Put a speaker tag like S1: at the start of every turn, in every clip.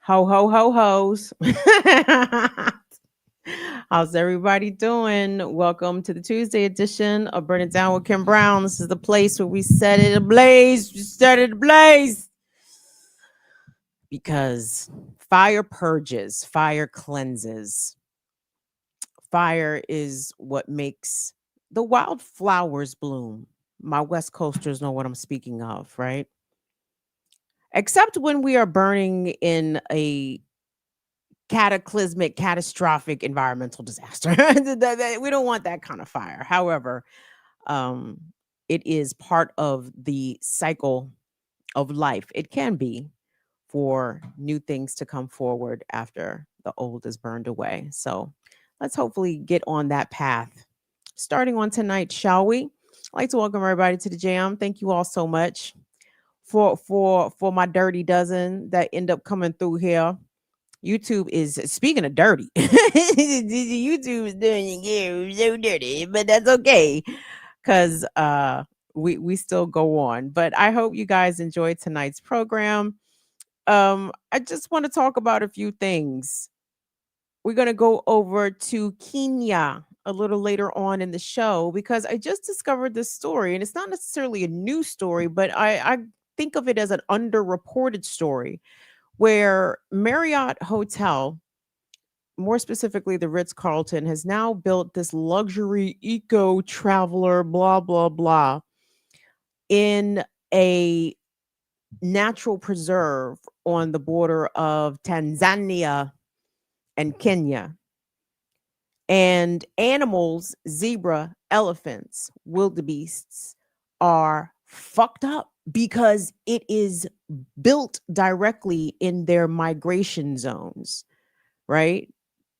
S1: Ho, ho, ho, hoes. How's everybody doing? Welcome to the Tuesday edition of Burn It Down with Kim Brown. This is the place where we set it ablaze. We set it ablaze. Because fire purges, fire cleanses. Fire is what makes the wildflowers bloom. My West Coasters know what I'm speaking of, right? Except when we are burning in a cataclysmic, catastrophic environmental disaster. We don't want that kind of fire. However, um, it is part of the cycle of life. It can be for new things to come forward after the old is burned away. So let's hopefully get on that path. Starting on tonight, shall we? I'd like to welcome everybody to the jam. Thank you all so much for my dirty dozen that end up coming through here. YouTube is speaking of dirty. YouTube is doing so dirty, but that's okay because we still go on. But I hope you guys enjoyed tonight's program. I just want to talk about a few things. We're gonna go over to Kenya a little later on in the show because I just discovered this story, and it's not necessarily a new story, but I think of it as an underreported story where Marriott Hotel, more specifically the Ritz Carlton, has now built this luxury eco traveler, blah, blah, blah, in a natural preserve on the border of Tanzania and Kenya. And animals, zebra, elephants, wildebeests, are fucked up because it is built directly in their migration zones, right?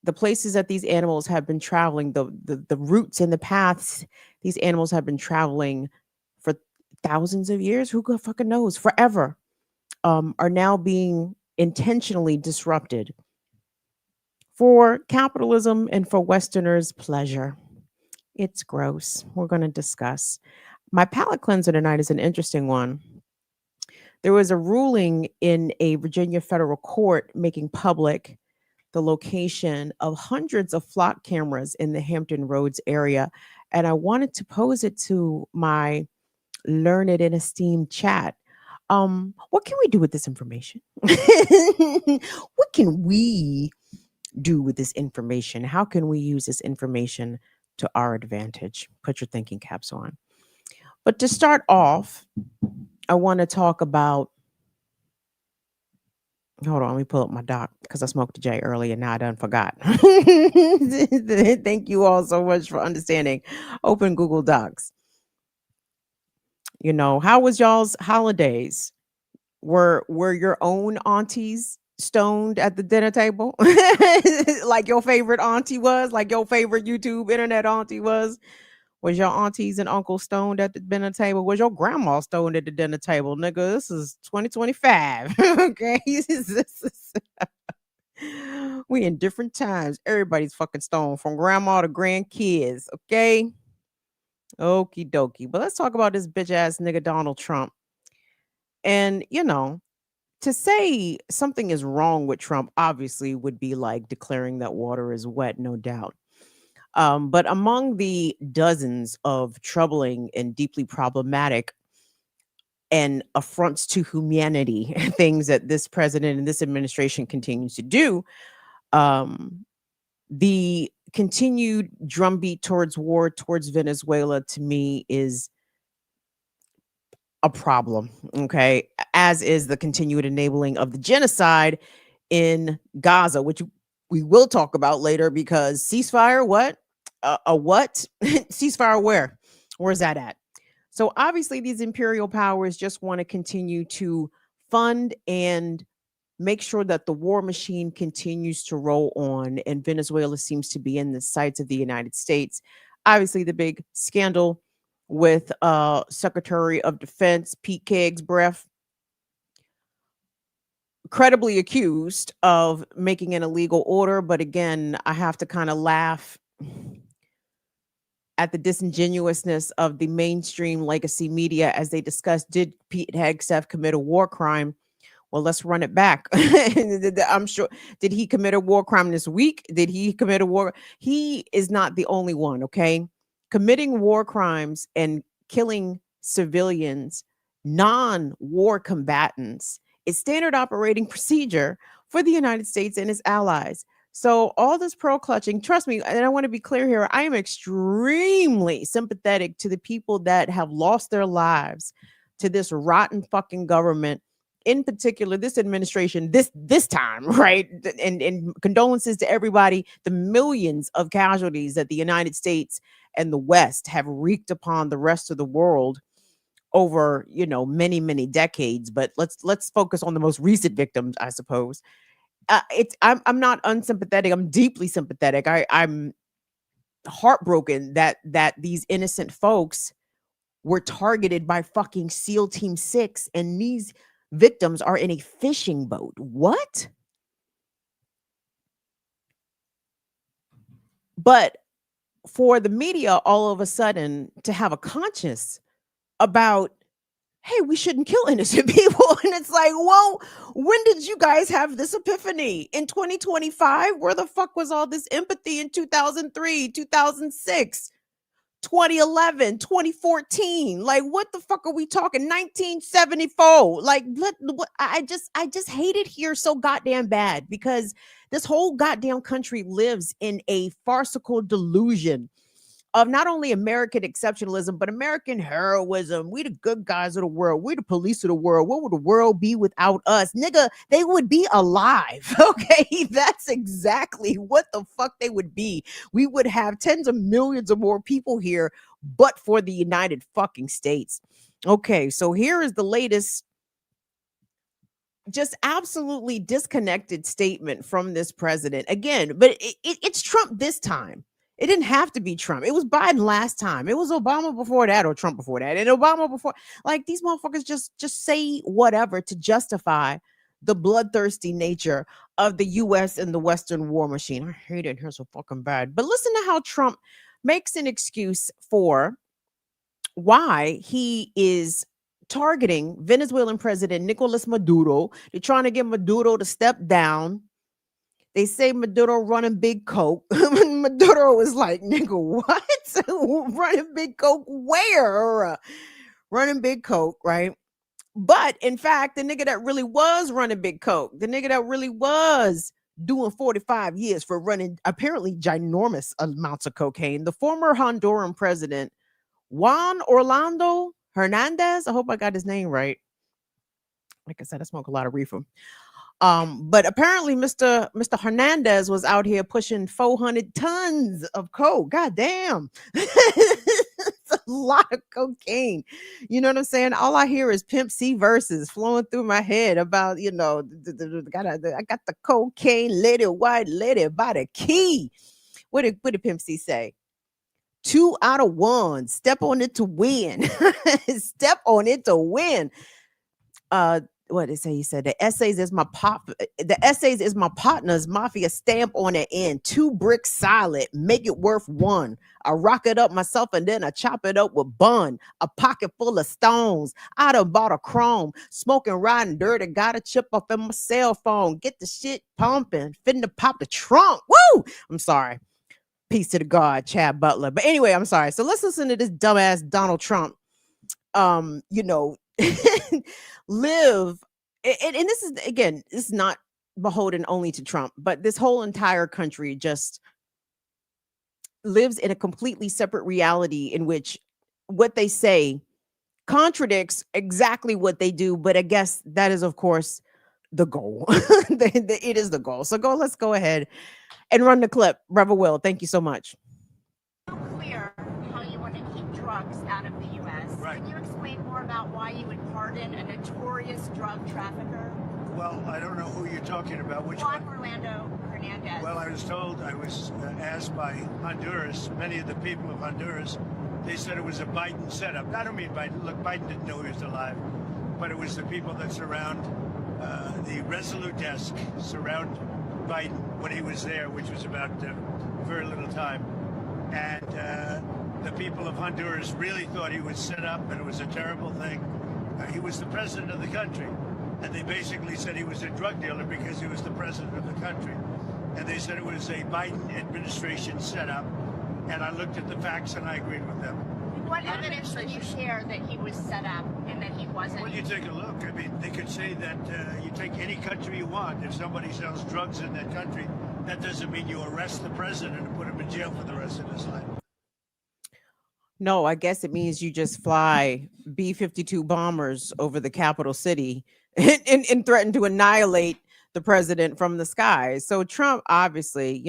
S1: The places that these animals have been traveling, the routes and the paths these animals have been traveling for thousands of years, who fucking knows, forever, are now being intentionally disrupted for capitalism and for Westerners' pleasure. It's gross. We're going to discuss. My palate cleanser tonight is an interesting one. There was a ruling in a Virginia federal court making public the location of hundreds of flock cameras in the Hampton Roads area. And I wanted to pose it to my learned and esteemed chat. What can we do with this information? What can we do with this information? How can we use this information to our advantage? Put your thinking caps on. But to start off, I want to talk about. Hold on, let me pull up my doc because I smoked a J earlier and now I done forgot. Thank you all so much for understanding. Open Google Docs. You know, how was y'all's holidays? Were your own aunties stoned at the dinner table? Like your favorite auntie was? Like your favorite YouTube internet auntie was? Was your aunties and uncles stoned at the dinner table? Was your grandma stoned at the dinner table? Nigga, this is 2025. Okay. We in different times. Everybody's fucking stoned from grandma to grandkids. Okay. Okie dokie. But let's talk about this bitch ass nigga Donald Trump. And, you know, to say something is wrong with Trump obviously would be like declaring that water is wet, no doubt. But among the dozens of troubling and deeply problematic and affronts to humanity things that this president and this administration continues to do, um, the continued drumbeat towards war, towards Venezuela, to me is a problem. Okay. As is the continued enabling of the genocide in Gaza, which we will talk about later because ceasefire, what? A what? Ceasefire where? Where's that at? So obviously, these imperial powers just want to continue to fund and make sure that the war machine continues to roll on. And Venezuela seems to be in the sights of the United States. Obviously, the big scandal with Secretary of Defense Pete Keg's breath, credibly accused of making an illegal order. But again, I have to kind of laugh at the disingenuousness of the mainstream legacy media as they discuss, did Pete Hegseth commit a war crime Well, let's run it back. I'm sure. Did he commit a war crime this week? Did he commit a war? He is not the only one, okay? Committing war crimes and killing civilians, non-war combatants, is standard operating procedure for the United States and its allies. So all this pearl clutching, trust me, and I want to be clear here, I am extremely sympathetic to the people that have lost their lives to this rotten fucking government, in particular this administration, this time, right? And condolences to everybody, the millions of casualties that the United States and the West have wreaked upon the rest of the world over, many decades. But let's focus on the most recent victims, I suppose. I'm not unsympathetic. I'm deeply sympathetic. I'm heartbroken that these innocent folks were targeted by fucking SEAL Team 6, and these victims are in a fishing boat. What? But for the media all of a sudden to have a conscience about, hey, we shouldn't kill innocent people. And it's like, whoa, when did you guys have this epiphany? In 2025? Where the fuck was all this empathy in 2003, 2006? 2011, 2014. Like, what the fuck are we talking? 1974. Like, I just hate it here so goddamn bad, because this whole goddamn country lives in a farcical delusion of not only American exceptionalism, but American heroism. We the good guys of the world. We the police of the world. What would the world be without us? Nigga, they would be alive. Okay, that's exactly what the fuck they would be. We would have tens of millions of more people here, but for the United fucking States. Okay, so here is the latest, just absolutely disconnected statement from this president again. But it's Trump this time. It didn't have to be Trump. It was Biden last time. It was Obama before that, or Trump before that, and Obama before. Like, these motherfuckers just say whatever to justify the bloodthirsty nature of the U.S. and the Western war machine. I hate it here so fucking bad. But listen to how Trump makes an excuse for why he is targeting Venezuelan President Nicolas Maduro. They're trying to get Maduro to step down. They say Maduro running big coke. Maduro is like, nigga, what? Running big coke where? Running big coke, right? But in fact, the nigga that really was running big coke, the nigga that really was doing 45 years for running apparently ginormous amounts of cocaine, the former Honduran president, Juan Orlando Hernandez. I hope I got his name right. Like I said, I smoke a lot of reefer. But apparently Mr. Hernandez was out here pushing 400 tons of coke. God damn. It's a lot of cocaine. You know what I'm saying? All I hear is Pimp C verses flowing through my head about, I got the cocaine lady, white lady by the key. What did Pimp C say? 2 out of 1. Step on it to win. Step on it to win. What did it say? He said the essays is my partner's mafia stamp on the end. 2 bricks solid, make it worth 1. I rock it up myself and then I chop it up with bun. A pocket full of stones. I done bought a chrome, smoking, riding dirty. Got a chip up in my cell phone. Get the shit pumping. Finna pop the trunk. Woo! I'm sorry. Peace to the God, Chad Butler. But anyway, I'm sorry. So let's listen to this dumbass Donald Trump. Live, and this is, again, this is not beholden only to Trump, but this whole entire country just lives in a completely separate reality in which what they say contradicts exactly what they do. But I guess that is, of course, the goal. It is the goal. So let's go ahead and run the clip. Brother Will, thank you so much.
S2: Clear how you want to keep drugs out of the U.S. Right. Can you explain more about why you would pardon a notorious drug trafficker?
S3: Well, I don't know who you're talking about. Which
S2: Juan
S3: one?
S2: Orlando Hernandez.
S3: Well, I was asked by Honduras, many of the people of Honduras, they said it was a Biden setup. I don't mean Biden. Look, Biden didn't know he was alive, but it was the people that surround the Resolute desk, surround Biden when he was there, which was about very little time. And the people of Honduras really thought he was set up, and it was a terrible thing. He was the president of the country. And they basically said he was a drug dealer because he was the president of the country. And they said it was a Biden administration setup. And I looked at the facts and I agreed with them.
S2: What evidence did you share that he was set up and that he wasn't?
S3: Well, you take a look. I mean, they could say that you take any country you want. If somebody sells drugs in that country, that doesn't mean you arrest the president and put him in jail for the rest of his life.
S1: No, I guess it means you just fly B-52 bombers over the capital city and threaten to annihilate the president from the sky. So Trump, obviously,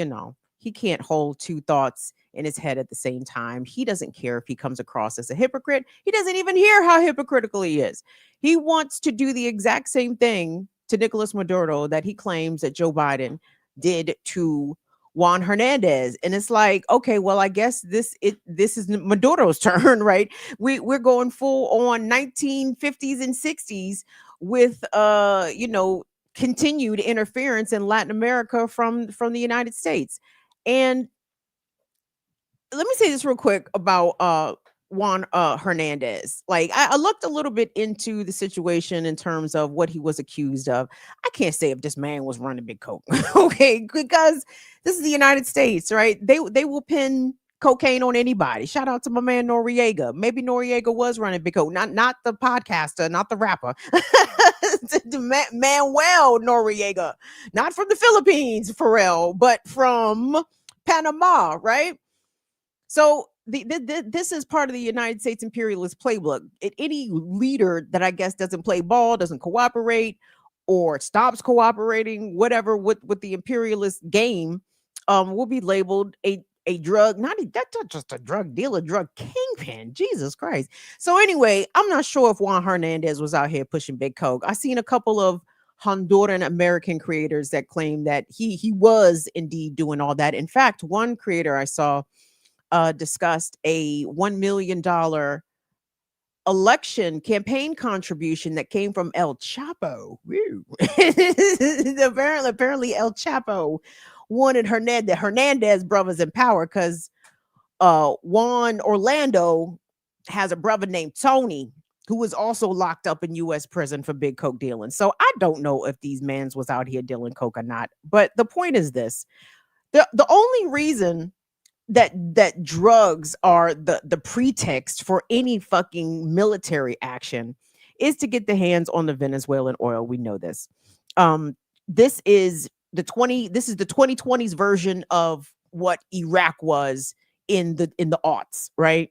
S1: he can't hold two thoughts in his head at the same time. He doesn't care if he comes across as a hypocrite. He doesn't even hear how hypocritical he is. He wants to do the exact same thing to Nicolas Maduro that he claims that Joe Biden did to Juan Hernandez. And it's like, okay, well, I guess this is Maduro's turn, right? We're going full on 1950s and 60s with continued interference in Latin America from the United States. And let me say this real quick about Juan Hernandez. Like, I looked a little bit into the situation in terms of what he was accused of. I can't say if this man was running big coke, okay, because this is the United States, right? They will pin cocaine on anybody. Shout out to my man Noriega. Maybe Noriega was running big coke, not the podcaster, not the rapper. Manuel Noriega, not from the Philippines, Pharrell, but from Panama, right? So this is part of the United States imperialist playbook. Any leader that I guess doesn't play ball, doesn't cooperate, or stops cooperating, whatever, with the imperialist game, will be labeled a drug, not just a drug dealer, drug kingpin. Jesus Christ. So anyway, I'm not sure if Juan Hernandez was out here pushing big coke. I seen a couple of Honduran American creators that claim that he was indeed doing all that. In fact, one creator I saw discussed a $1 million election campaign contribution that came from El Chapo. apparently El Chapo wanted the Hernandez brothers in power because Juan Orlando has a brother named Tony who was also locked up in U.S. prison for big coke dealing. So I don't know if these mans was out here dealing coke or not. But the point is this: the only reason that drugs are the pretext for any fucking military action is to get the hands on the Venezuelan oil. We know this. This is the 2020s version of what Iraq was in the aughts, right?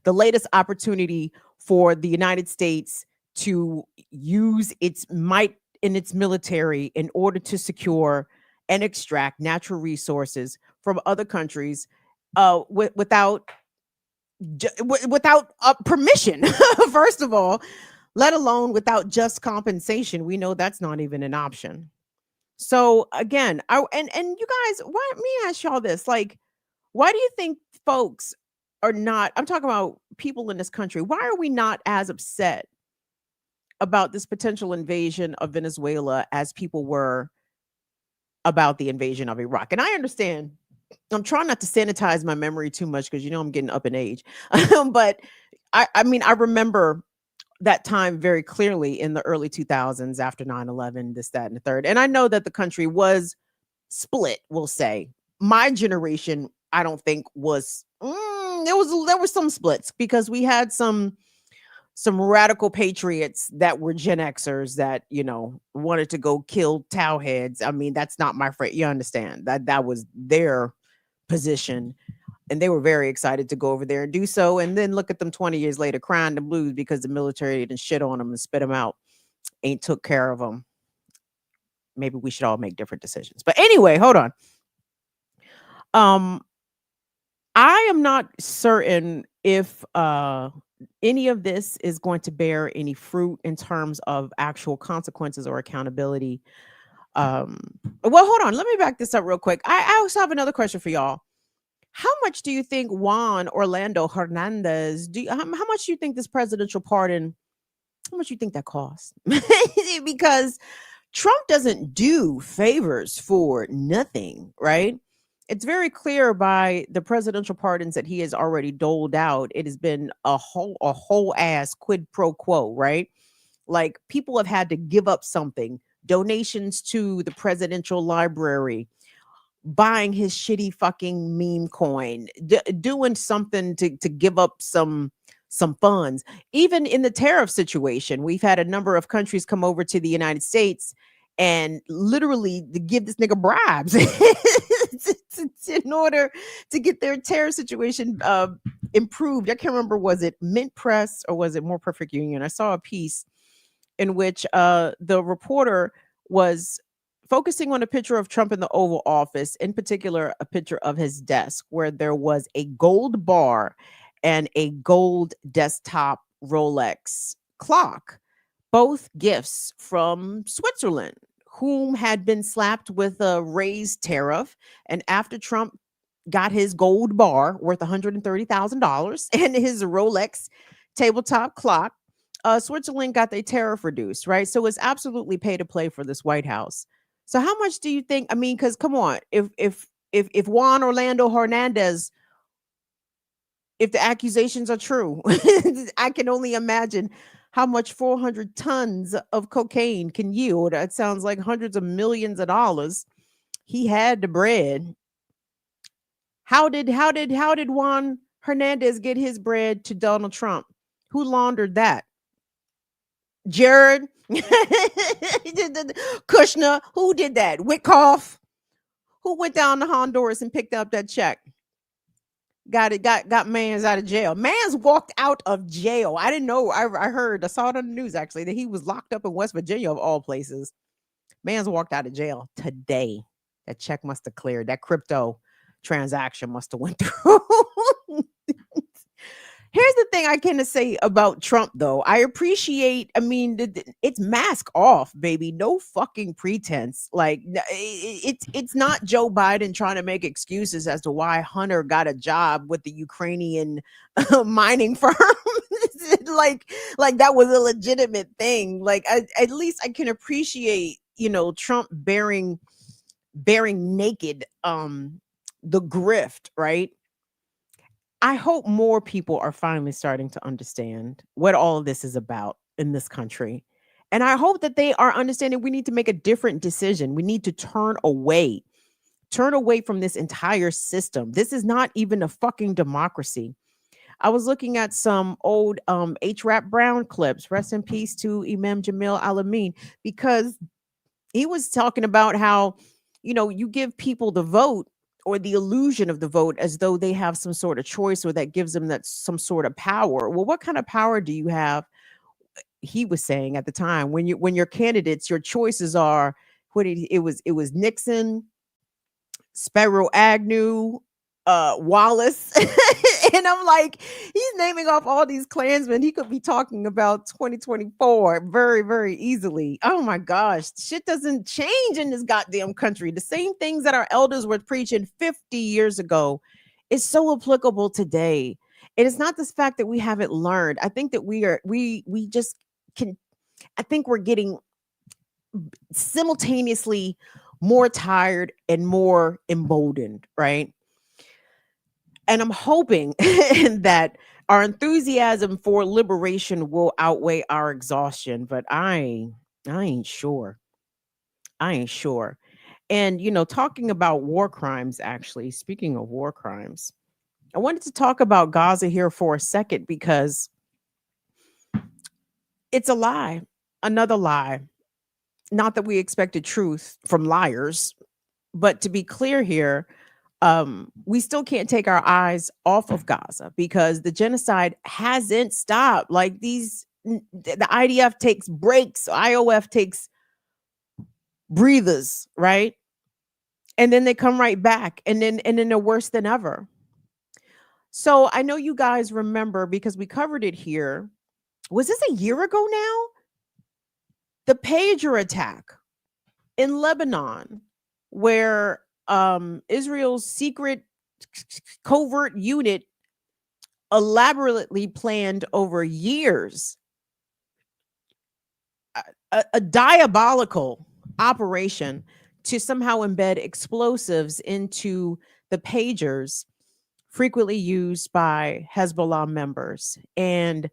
S1: The latest opportunity for the United States to use its might in its military in order to secure and extract natural resources from other countries without permission, first of all, let alone without just compensation. We know that's not even an option. So again, and you guys, let me ask y'all this: like, why do you think folks are not? I'm talking about people in this country. Why are we not as upset about this potential invasion of Venezuela as people were about the invasion of Iraq? And I understand, I'm trying not to sanitize my memory too much because I'm getting up in age. But I mean, I remember that time very clearly in the early 2000s after 9/11, this, that, and the third. And I know that the country was split, we'll say. My generation, I don't think was, there were some splits because we had some radical patriots that were Gen Xers that, wanted to go kill towheads. I mean, that's not my friend. You understand that was their position. And they were very excited to go over there and do so. And then look at them 20 years later, crying the blues because the military didn't shit on them and spit them out, ain't took care of them. Maybe we should all make different decisions. But anyway, hold on. I am not certain if any of this is going to bear any fruit in terms of actual consequences or accountability. Well, hold on. Let me back this up real quick. I also have another question for y'all. How much do you think Juan Orlando Hernandez, how much do you think this presidential pardon, how much do you think that costs? Because Trump doesn't do favors for nothing, right? It's very clear by the presidential pardons that he has already doled out. It has been a whole ass quid pro quo, right? Like people have had to give up something, donations to the presidential library, buying his shitty fucking meme coin, doing something to give up some funds. Even in the tariff situation, we've had a number of countries come over to the United States and literally to give this nigga bribes in order to get their tariff situation improved. I can't remember, was it Mint Press or was it More Perfect Union? I saw a piece in which the reporter was focusing on a picture of Trump in the Oval Office, in particular, a picture of his desk where there was a gold bar and a gold desktop Rolex clock, both gifts from Switzerland, whom had been slapped with a raised tariff. And after Trump got his gold bar worth $130,000 and his Rolex tabletop clock, Switzerland got their tariff reduced, right? So it's absolutely pay to play for this White House. So how much do you think? I mean, because come on, if Juan Orlando Hernandez, if the accusations are true, I can only imagine how much 400 tons of cocaine can yield. It sounds like hundreds of millions of dollars. He had the bread. How did Juan Hernandez get his bread to Donald Trump? Who laundered that? Jared Kushner, who did that? Witkoff, who went down to Honduras and picked up that check? Got Mans out of jail. Mans walked out of jail. I didn't know. I heard. I saw it on the news actually that he was locked up in West Virginia of all places. Mans walked out of jail today. That check must have cleared. That crypto transaction must have went through. Here's the thing I can say about Trump, though. I appreciate, I mean, it's mask off, baby. No fucking pretense. Like, it's not Joe Biden trying to make excuses as to why Hunter got a job with the Ukrainian mining firm. like that was a legitimate thing. Like, at least I can appreciate, Trump bearing naked the grift, right? I hope more people are finally starting to understand what all of this is about in this country. And I hope that they are understanding we need to make a different decision. We need to turn away from this entire system. This is not even a fucking democracy. I was looking at some old H. Rap Brown clips. Rest in peace to Imam Jamil Alameen, because he was talking about how, you give people the vote or the illusion of the vote as though they have some sort of choice or that gives them that some sort of power. Well, what kind of power do you have? He was saying at the time, when your candidates, your choices are it was Nixon, Spiro Agnew, Wallace. And I'm like, he's naming off all these Klansmen. He could be talking about 2024 very, very easily. Oh my gosh, shit doesn't change in this goddamn country. The same things that our elders were preaching 50 years ago is so applicable today. And it's not this fact that we haven't learned. I think that we just can, I think we're getting simultaneously more tired and more emboldened, right? And I'm hoping that our enthusiasm for liberation will outweigh our exhaustion, but I ain't sure. I ain't sure. And talking about war crimes, actually, speaking of war crimes, I wanted to talk about Gaza here for a second because it's a lie, another lie. Not that we expected truth from liars, but to be clear here, we still can't take our eyes off of Gaza because the genocide hasn't stopped. Like the IDF takes breaks, IOF takes breathers, right? And then they come right back, and then they're worse than ever. So I know you guys remember because we covered it here. Was this a year ago now? The pager attack in Lebanon, where Israel's secret covert unit elaborately planned over years a diabolical operation to somehow embed explosives into the pagers frequently used by Hezbollah members. And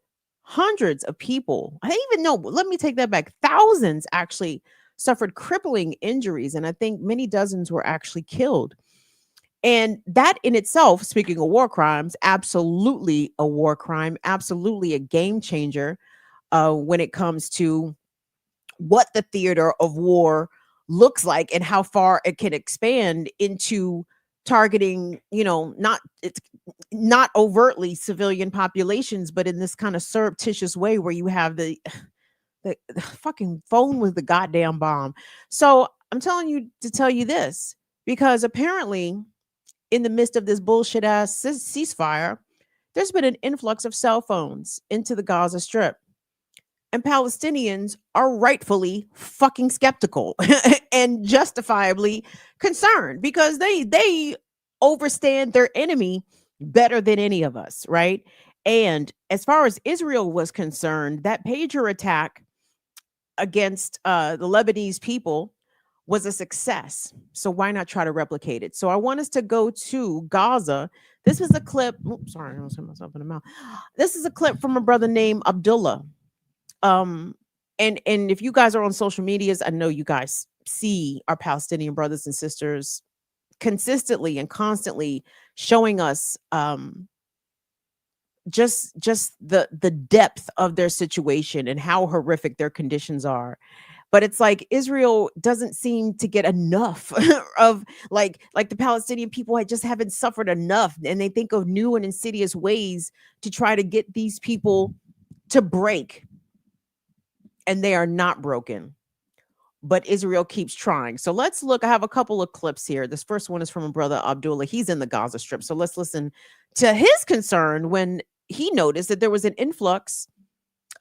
S1: Hundreds of people, I even know, let me take that back. Thousands actually suffered crippling injuries, and I think many dozens were actually killed. And that in itself, speaking of war crimes, absolutely a war crime, absolutely a game changer when it comes to what the theater of war looks like and how far it can expand into targeting, not it's not overtly civilian populations, but in this kind of surreptitious way where you have the fucking phone with the goddamn bomb. So I'm telling you to tell you this because apparently in the midst of this bullshit ass ceasefire, there's been an influx of cell phones into the Gaza Strip. And Palestinians are rightfully fucking skeptical and justifiably concerned because they overstand their enemy better than any of us, right? And as far as Israel was concerned, that pager attack against the Lebanese people was a success. So why not try to replicate it? So I want us to go to Gaza. This is a clip. Oops, sorry, I almost hit myself in the mouth. This is a clip from a brother named Abdullah. Um, and if you guys are on social medias, I know you guys see our Palestinian brothers and sisters consistently and constantly showing us just the depth of their situation and how horrific their conditions are. But it's like Israel doesn't seem to get enough of like the Palestinian people just haven't suffered enough, and they think of new and insidious ways to try to get these people to break, and they are not broken. But Israel keeps trying. So let's look. I have a couple of clips here. This first one is from a brother Abdullah. He's in the Gaza Strip. So let's listen to his concern when he noticed that there was an influx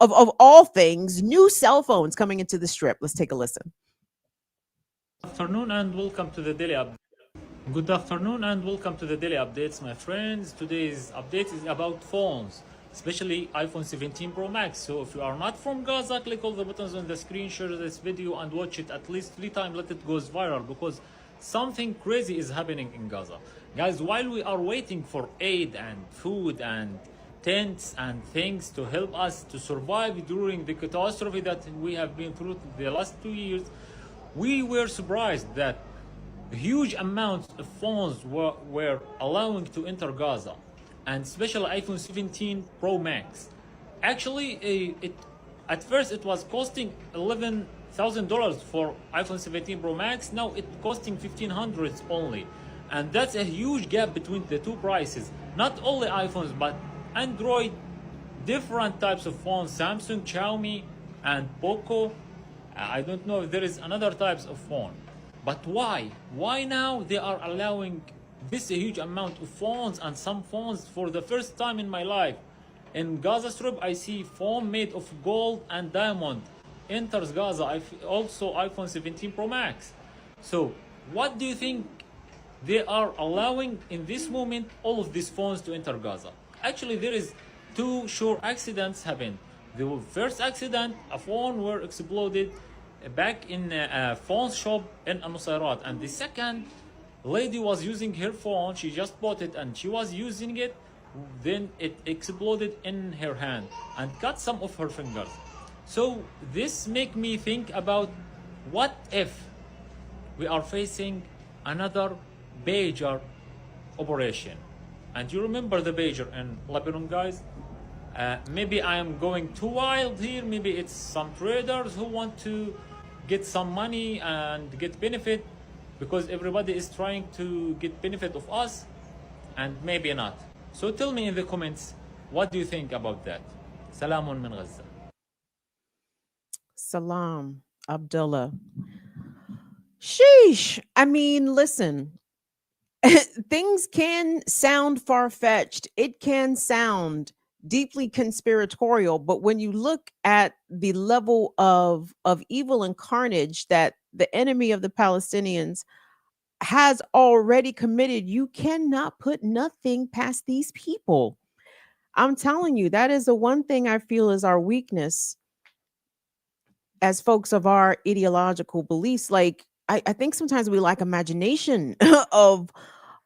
S1: of all things, new cell phones coming into the strip. Let's take a listen.
S4: Afternoon and welcome to the daily update. Good afternoon and welcome to the daily updates, my friends. Today's update is about phones, especially iPhone 17 Pro Max. So if you are not from Gaza, click all the buttons on the screen, share this video and watch it at least 3 times, let it goes viral, because something crazy is happening in Gaza. Guys, while we are waiting for aid and food and tents and things to help us to survive during the catastrophe that we have been through the last 2 years, we were surprised that huge amounts of phones were allowing to enter Gaza, and especially iPhone 17 Pro Max. Actually, at first it was costing $11,000 for iPhone 17 Pro Max. Now it's costing $1,500 only, and that's a huge gap between the two prices. Not only iPhones, but Android, different types of phones, Samsung, Xiaomi, and Poco. I don't know if there is another types of phone. But why? Why now they are allowing this huge amount of phones? And some phones, for the first time in my life, in Gaza Strip, I see phone made of gold and diamond enters Gaza. Also iPhone 17 Pro Max. So what do you think they are allowing in this moment all of these phones to enter Gaza? Actually, there is 2 sure accidents happened. The first accident, a phone were exploded back in a phone shop in Nusayrat, and the second lady was using her phone. She just bought it and she was using it, then it exploded in her hand and cut some of her fingers. So this make me think about, what if we are facing another pager operation? And you remember the pager in Lebanon, guys? Maybe I am going too wild here. Maybe it's some traders who want to get some money and get benefit, because everybody is trying to get benefit of us, and maybe not. So tell me in the comments, what do you think about that? Salamun min Gaza.
S1: Salam, Abdullah. Sheesh. I mean, listen, things can sound far-fetched. It can sound deeply conspiratorial, but when you look at the level of evil and carnage that the enemy of the Palestinians has already committed, you cannot put nothing past these people. I'm telling you, that is the one thing I feel is our weakness as folks of our ideological beliefs. Like, I think sometimes we lack imagination of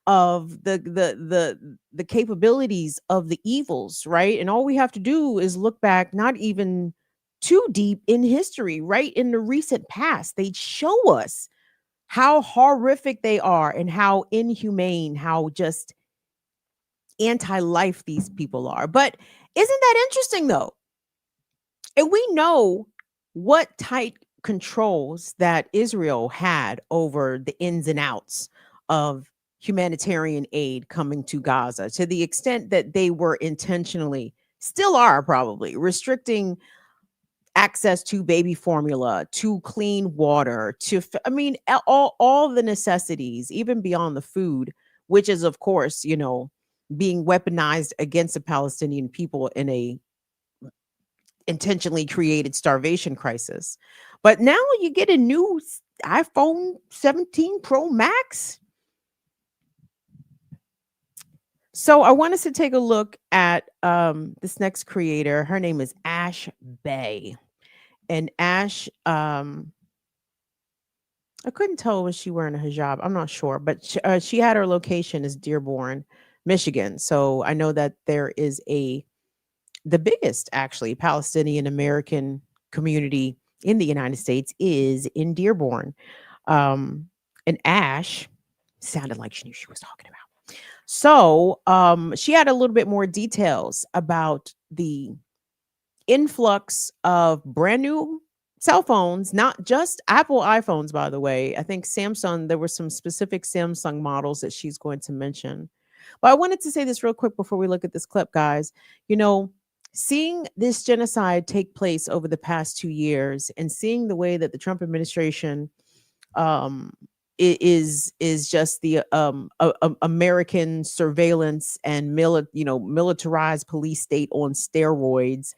S1: of the capabilities of the evils, right? And all we have to do is look back, not even too deep in history, right? In the recent past, they show us how horrific they are and how inhumane, how just anti-life these people are. But isn't that interesting though? And we know what tight controls that Israel had over the ins and outs of humanitarian aid coming to Gaza, to the extent that they were intentionally, still are probably, restricting access to baby formula, to clean water, I mean, all the necessities, even beyond the food, which is, of course, being weaponized against the Palestinian people in a intentionally created starvation crisis. But now you get a new iPhone 17 Pro Max. So I want us to take a look at this next creator. Her name is Ash Bay. And Ash, I couldn't tell, was she wearing a hijab? I'm not sure, but she had her location as Dearborn, Michigan. So I know that there is the biggest actually Palestinian American community in the United States is in Dearborn. And Ash sounded like she knew she was talking about. So she had a little bit more details about the influx of brand new cell phones, not just Apple iPhones, by the way. I think Samsung, there were some specific Samsung models that she's going to mention. But I wanted to say this real quick before we look at this clip, guys. Seeing this genocide take place over the past 2 years and seeing the way that the Trump administration is just the American surveillance and militarized police state on steroids.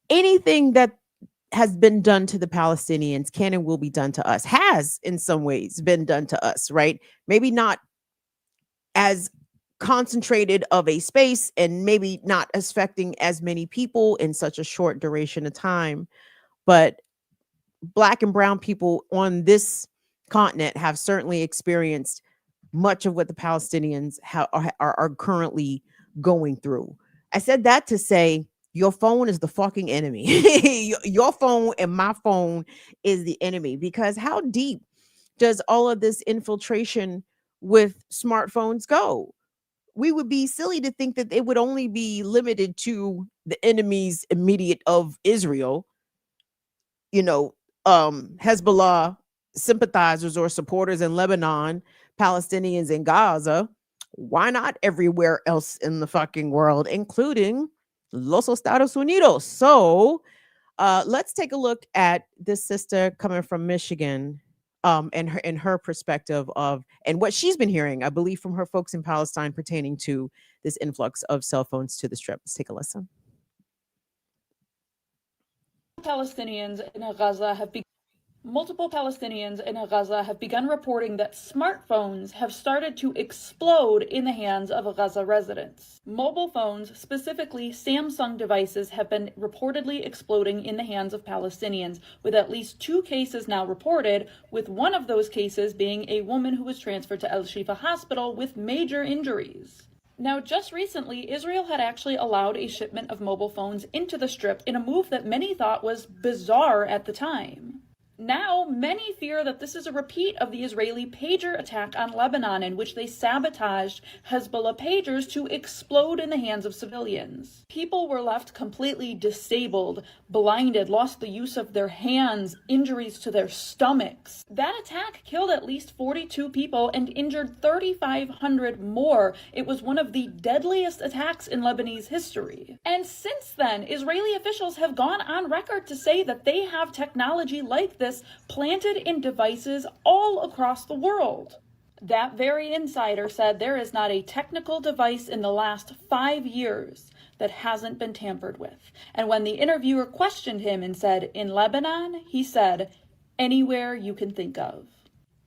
S1: Anything that has been done to the Palestinians can and will be done to us, has in some ways been done to us, right? Maybe not as concentrated of a space and maybe not affecting as many people in such a short duration of time. But Black and brown people on this continent have certainly experienced much of what the Palestinians are currently going through. I said that to say your phone is the fucking enemy. Your phone and my phone is the enemy, because how deep does all of this infiltration with smartphones go? We would be silly to think that it would only be limited to the enemies immediate of Israel, Hezbollah sympathizers or supporters in Lebanon, Palestinians in Gaza. Why not everywhere else in the fucking world, including Los Estados Unidos? So let's take a look at this sister coming from Michigan, and her perspective of and what she's been hearing, I believe, from her folks in Palestine pertaining to this influx of cell phones to the Strip. Let's take a listen.
S5: Multiple Palestinians in Gaza have begun reporting that smartphones have started to explode in the hands of Gaza residents. Mobile phones, specifically Samsung devices, have been reportedly exploding in the hands of Palestinians, with at least 2 cases now reported, with one of those cases being a woman who was transferred to Al-Shifa Hospital with major injuries. Now, just recently, Israel had actually allowed a shipment of mobile phones into the Strip in a move that many thought was bizarre at the time. Now, many fear that this is a repeat of the Israeli pager attack on Lebanon, in which they sabotaged Hezbollah pagers to explode in the hands of civilians. People were left completely disabled, blinded, lost the use of their hands, injuries to their stomachs. That attack killed at least 42 people and injured 3,500 more. It was one of the deadliest attacks in Lebanese history. And since then, Israeli officials have gone on record to say that they have technology like this planted in devices all across the world. That very insider said there is not a technical device in the last 5 years that hasn't been tampered with. And when the interviewer questioned him and said, "In Lebanon?" he said, "Anywhere you can think of."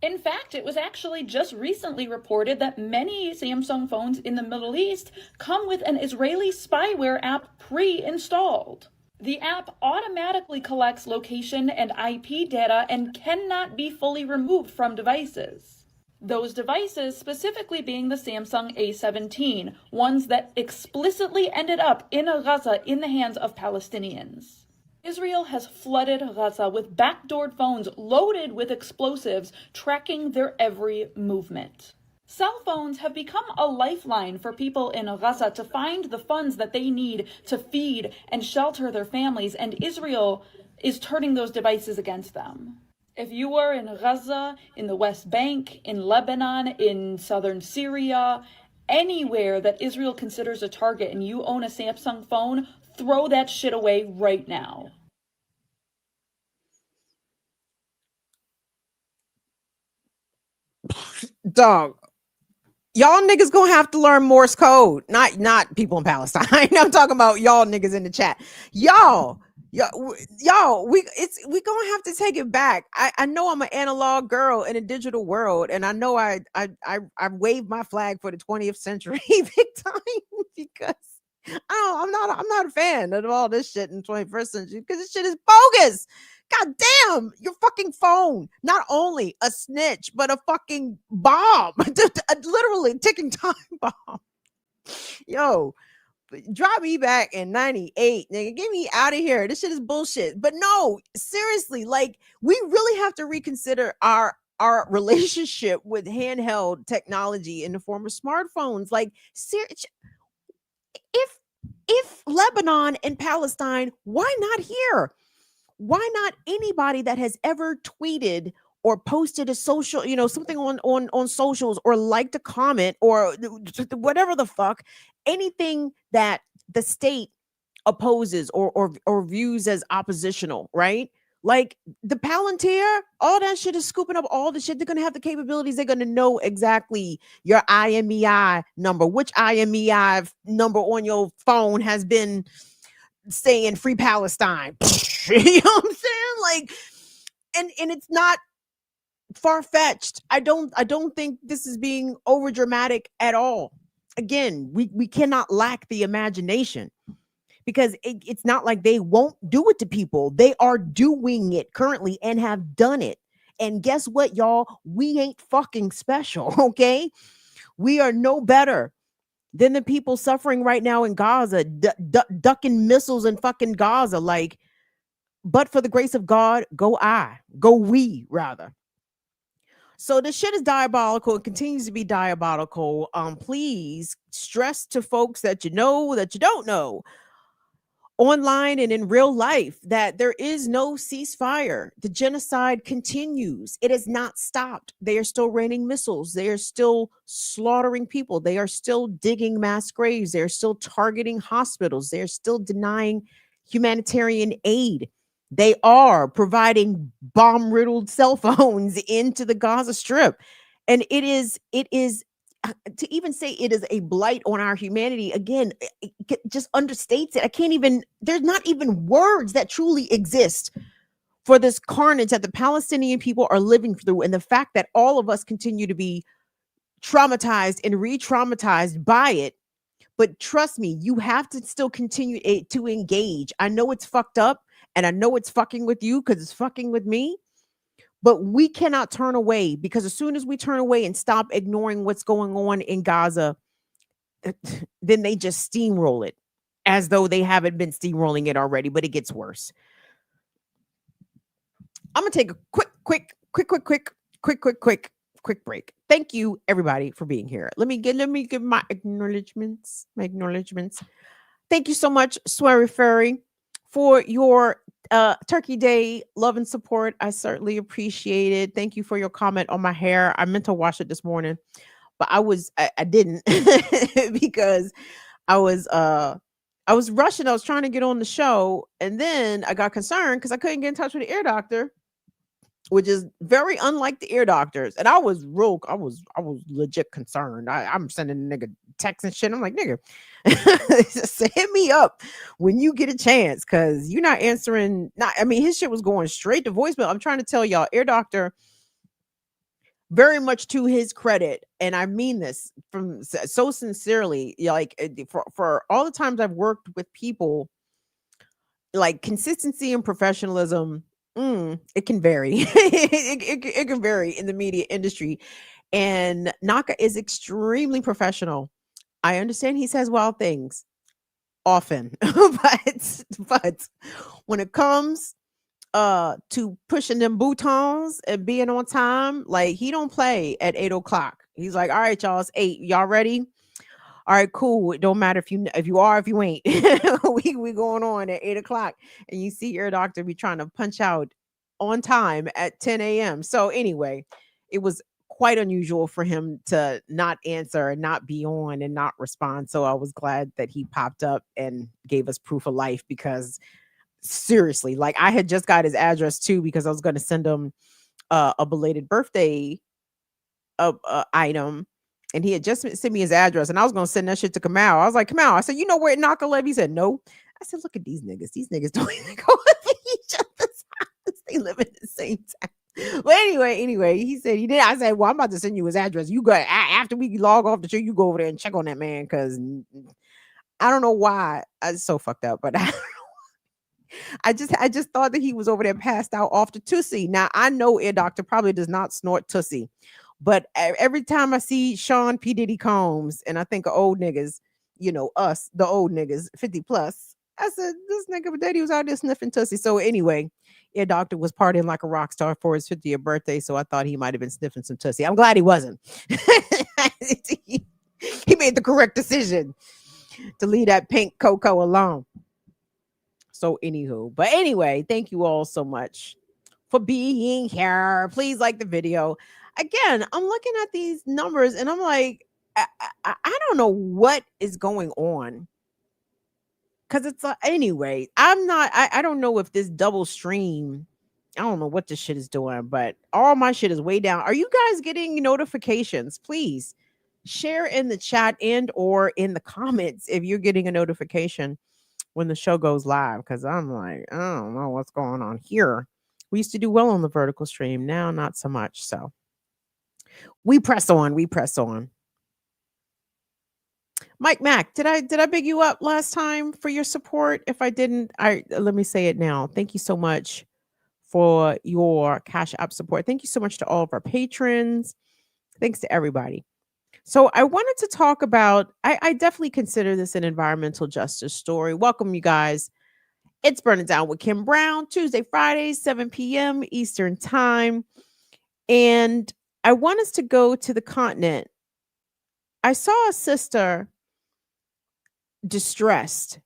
S5: In fact, it was actually just recently reported that many Samsung phones in the Middle East come with an Israeli spyware app pre-installed. The app automatically collects location and IP data and cannot be fully removed from devices. Those devices specifically being the Samsung A17, ones that explicitly ended up in Gaza in the hands of Palestinians. Israel has flooded Gaza with backdoored phones loaded with explosives, tracking their every movement. Cell phones have become a lifeline for people in Gaza to find the funds that they need to feed and shelter their families, and Israel is turning those devices against them. If you are in Gaza, in the West Bank, in Lebanon, in southern Syria, anywhere that Israel considers a target and you own a Samsung phone, throw that shit away right now.
S1: Dog. Y'all niggas gonna have to learn Morse code. Not people in Palestine. I'm talking about y'all niggas in the chat. Y'all, we gonna have to take it back. I know I'm an analog girl in a digital world, and I know I waved my flag for the 20th century big time because I'm not a fan of all this shit in the 21st century because this shit is bogus. God damn, your fucking phone, not only a snitch, but a fucking bomb, literally ticking time bomb. Yo, drop me back in 98, nigga. Get me out of here. This shit is bullshit. But no, seriously, like, we really have to reconsider our relationship with handheld technology in the form of smartphones. Like, if Lebanon and Palestine, why not here? Why not anybody that has ever tweeted or posted a social, something on socials, or liked a comment, or whatever the fuck, anything that the state opposes or views as oppositional, right? Like the Palantir, all that shit is scooping up all the shit. They're gonna have the capabilities. They're gonna know exactly your IMEI number, which IMEI number on your phone has been saying free Palestine. You know what I'm saying? Like, and it's not far-fetched. I don't think this is being over dramatic at all. Again, we cannot lack the imagination, because it's not like they won't do it to people. They are doing it currently and have done it. And guess what, y'all? We ain't fucking special, okay? We are no better than the people suffering right now in Gaza, ducking missiles in fucking Gaza. Like, but for the grace of God, go we rather. So this shit is diabolical. It continues to be diabolical. Please stress to folks that you know, that you don't know, online and in real life, that there is no ceasefire. The genocide continues. It has not stopped. They are still raining missiles. They are still slaughtering people. They are still digging mass graves. They are still targeting hospitals. They are still denying humanitarian aid. They are providing bomb-riddled cell phones into the Gaza Strip. And it is to even say it is a blight on our humanity, again, it just understates it. There's not even words that truly exist for this carnage that the Palestinian people are living through, and the fact that all of us continue to be traumatized and re-traumatized by it. But trust me, you have to still continue to engage. I know it's fucked up, and I know it's fucking with you because it's fucking with me. But we cannot turn away, because as soon as we turn away and stop ignoring what's going on in Gaza, then they just steamroll it as though they haven't been steamrolling it already, but it gets worse. I'm going to take a quick break. Thank you everybody for being here. Let me give my acknowledgements. Thank you so much, Swery Ferry, for your Turkey Day love and support. I certainly appreciate it. Thank you for your comment on my hair. I meant to wash it this morning, but I didn't because I was rushing. I was trying to get on the show, and then I got concerned because I couldn't get in touch with the ear doctor, which is very unlike the ear doctors. And I was legit concerned. I'm sending a nigga text and shit. I'm like, nigga, just hit me up when you get a chance, because you're not answering. His shit was going straight to voicemail. I'm trying to tell y'all, ear doctor, very much to his credit, and I mean this from so sincerely, like, for all the times I've worked with people, like, consistency and professionalism, it can vary. It can vary in the media industry. And Naka is extremely professional. I understand he says wild things often, but when it comes to pushing them boutons and being on time, like he don't play at 8 o'clock. He's like, all right, y'all, it's 8. Y'all ready? All right, cool. It don't matter if you are, if you ain't. we going on at 8 o'clock. And you see your doctor be trying to punch out on time at 10 a.m. So anyway, it was quite unusual for him to not answer and not be on and not respond. So I was glad that he popped up and gave us proof of life, because seriously, like I had just got his address too, because I was going to send him a belated birthday item, and he had just sent me his address, and I was going to send that shit to Kamal. I was like, Kamal, I said, you know where Naka live? He said, no. I said, look at these niggas. These niggas don't even go to each other's house. They live in the same town. But anyway, he said he did. I said, well, I'm about to send you his address. You go after we log off the show, you go over there and check on that man, because I don't know why. It's so fucked up, but I just thought that he was over there passed out off the Tussie. Now I know Ear Doctor probably does not snort Tussie, but every time I see Sean P. Diddy Combs and I think of old niggas, us, the old niggas, 50 plus, I said, this nigga daddy was out there sniffing Tussie. So anyway, Ear Doctor was partying like a rock star for his 50th birthday. So I thought he might have been sniffing some Tussie. I'm glad he wasn't. He made the correct decision to leave that pink cocoa alone. So anywho, but anyway, thank you all so much for being here. Please like the video. Again, I'm looking at these numbers and I'm like, I don't know what is going on. Cause it's anyway, I don't know if this double stream, I don't know what this shit is doing, but all my shit is way down. Are you guys getting notifications? Please share in the chat and or in the comments if you're getting a notification when the show goes live, because I'm like, I don't know what's going on here. We used to do well on the vertical stream, now not so much. So we press on. Mike Mack, did I big you up last time for your support? If I didn't, let me say it now. Thank you so much for your Cash App support. Thank you so much to all of our patrons. Thanks to everybody. So I wanted to talk about, I definitely consider this an environmental justice story. Welcome, you guys. It's Burning Down with Kim Brown, Tuesday, Fridays, 7 p.m. Eastern Time. And I want us to go to the continent. I saw a sister distressed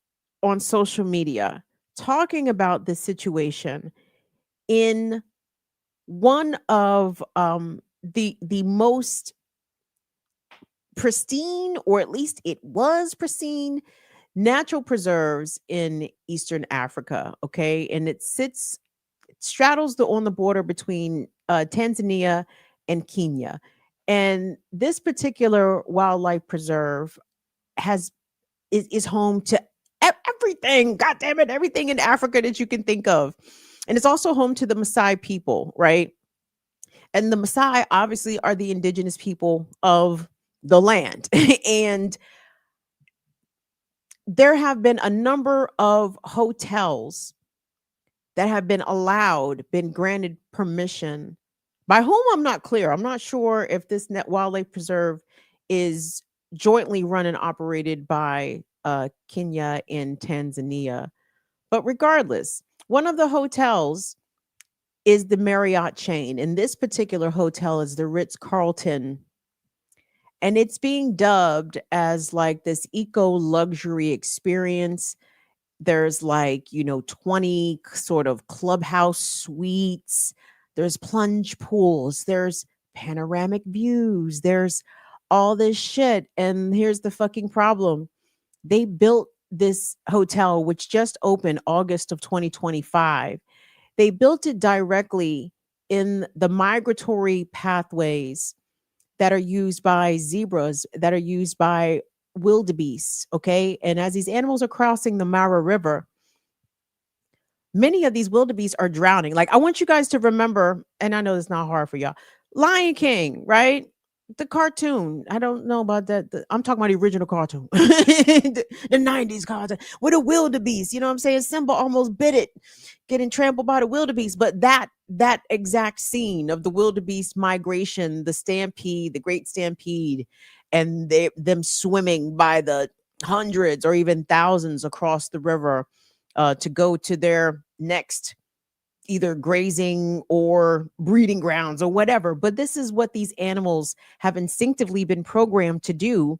S1: on social media talking about this situation in one of the most pristine, or at least it was pristine, natural preserves in Eastern Africa. Okay. And it straddles on the border between Tanzania and Kenya. And this particular wildlife preserve is home to everything, God damn it, everything in Africa that you can think of. And it's also home to the Maasai people, right? And the Maasai obviously are the indigenous people of the land. And there have been a number of hotels that have been granted permission, by whom I'm not clear. I'm not sure if this wildlife preserve is jointly run and operated by Kenya and Tanzania. But regardless, one of the hotels is the Marriott chain. And this particular hotel is the Ritz-Carlton. And it's being dubbed as like this eco luxury experience. There's 20 sort of clubhouse suites. There's plunge pools. There's panoramic views. There's all this shit. And here's the fucking problem. They built this hotel, which just opened August of 2025. They built it directly in the migratory pathways that are used by zebras, that are used by wildebeests, okay? And as these animals are crossing the Mara River, many of these wildebeests are drowning. Like, I want you guys to remember, and I know it's not hard for y'all, Lion King, right? The cartoon. I don't know about that. I'm talking about the original cartoon, the 90s cartoon with a wildebeest. You know what I'm saying? Simba almost bit it, getting trampled by the wildebeest. But that exact scene of the wildebeest migration, the stampede, the great stampede, and them swimming by the hundreds or even thousands across the river to go to their next either grazing or breeding grounds or whatever. But this is what these animals have instinctively been programmed to do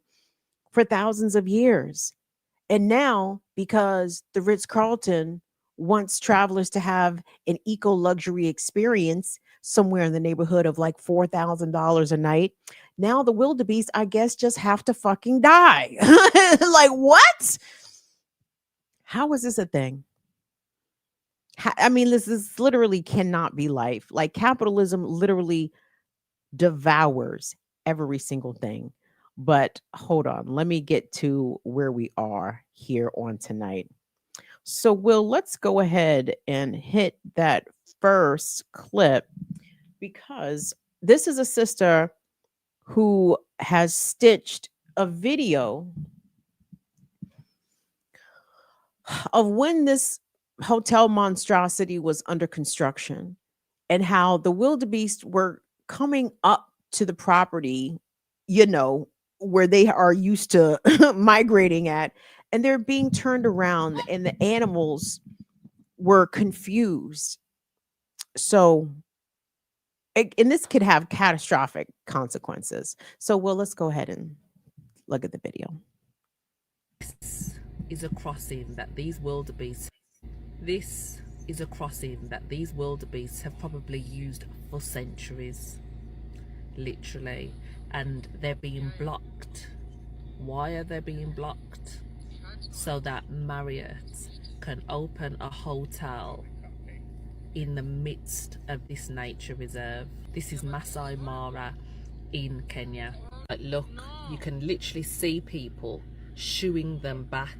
S1: for thousands of years. And now, because the Ritz Carlton wants travelers to have an eco luxury experience somewhere in the neighborhood of like $4,000 a night, now the wildebeest, I guess, just have to fucking die. Like, what? How is this a thing? I mean, this literally cannot be life. Like, capitalism literally devours every single thing. But hold on, let me get to where we are here on tonight. So, Will, let's go ahead and hit that first clip, because this is a sister who has stitched a video of when this hotel monstrosity was under construction and how the wildebeest were coming up to the property, you know, where they are used to migrating at, and they're being turned around and the animals were confused. So, and this could have catastrophic consequences. So, well, let's go ahead and look at the video.
S6: This is a crossing that these wildebeest have probably used for centuries, literally, and they're being blocked. Why are they being blocked? So that Marriott can open a hotel in the midst of this nature reserve. This is Masai Mara in Kenya. Like, look, you can literally see people shooing them back,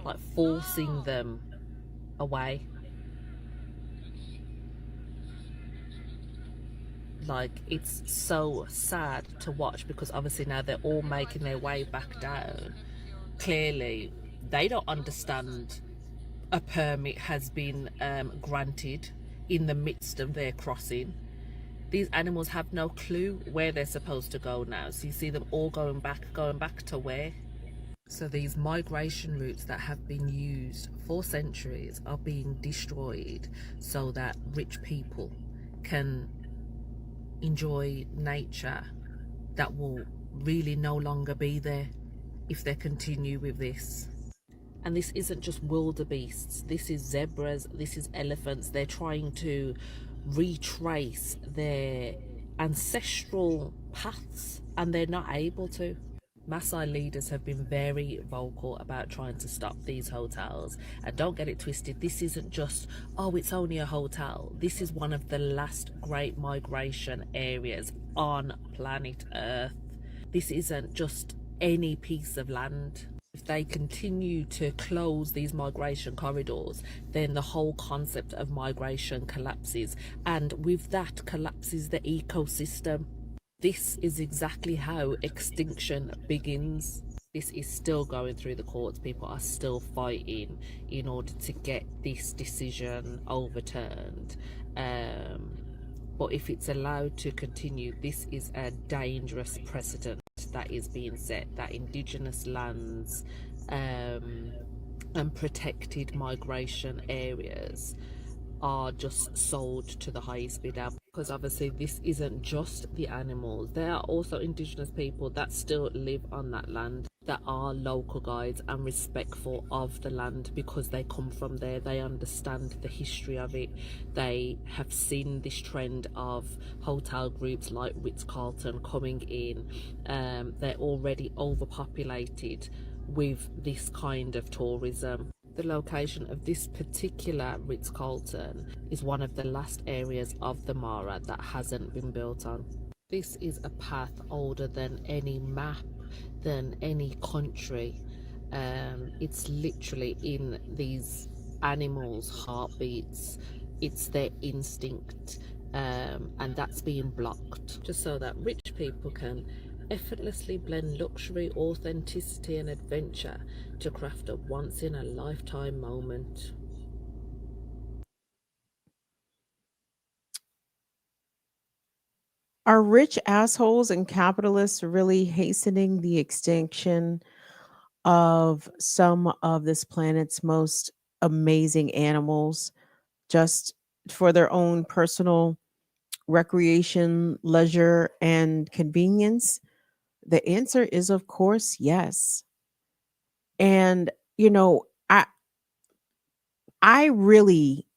S6: like forcing them away. Like, it's so sad to watch, because obviously now they're all making their way back down. Clearly they don't understand a permit has been granted in the midst of their crossing. These animals have no clue where they're supposed to go now. So you see them all going back to where? So these migration routes that have been used for centuries are being destroyed so that rich people can enjoy nature that will really no longer be there if they continue with this. And this isn't just wildebeests, this is zebras, this is elephants. They're trying to retrace their ancestral paths and they're not able to. Maasai leaders have been very vocal about trying to stop these hotels. And don't get it twisted, this isn't just, oh, it's only a hotel. This is one of the last great migration areas on planet Earth. This isn't just any piece of land. If they continue to close these migration corridors, then the whole concept of migration collapses. And with that collapses the ecosystem. This is exactly how extinction begins. This is still going through the courts. People are still fighting in order to get this decision overturned. But if it's allowed to continue, this is a dangerous precedent that is being set, that indigenous lands and protected migration areas are just sold to the highest bidder. Because obviously this isn't just the animals, there are also indigenous people that still live on that land, that are local guides and respectful of the land because they come from there, they understand the history of it, they have seen this trend of hotel groups like Ritz-Carlton coming in. They're already overpopulated with this kind of tourism. The location of this particular Ritz-Carlton is one of the last areas of the Mara that hasn't been built on. This is a path older than any map, than any country. It's literally in these animals' heartbeats. It's their instinct, and that's being blocked just so that rich people can effortlessly blend luxury, authenticity, and adventure to craft a once in a lifetime moment.
S1: Are rich assholes and capitalists really hastening the extinction of some of this planet's most amazing animals just for their own personal recreation, leisure, and convenience? The answer is, of course, yes. And, you know, I really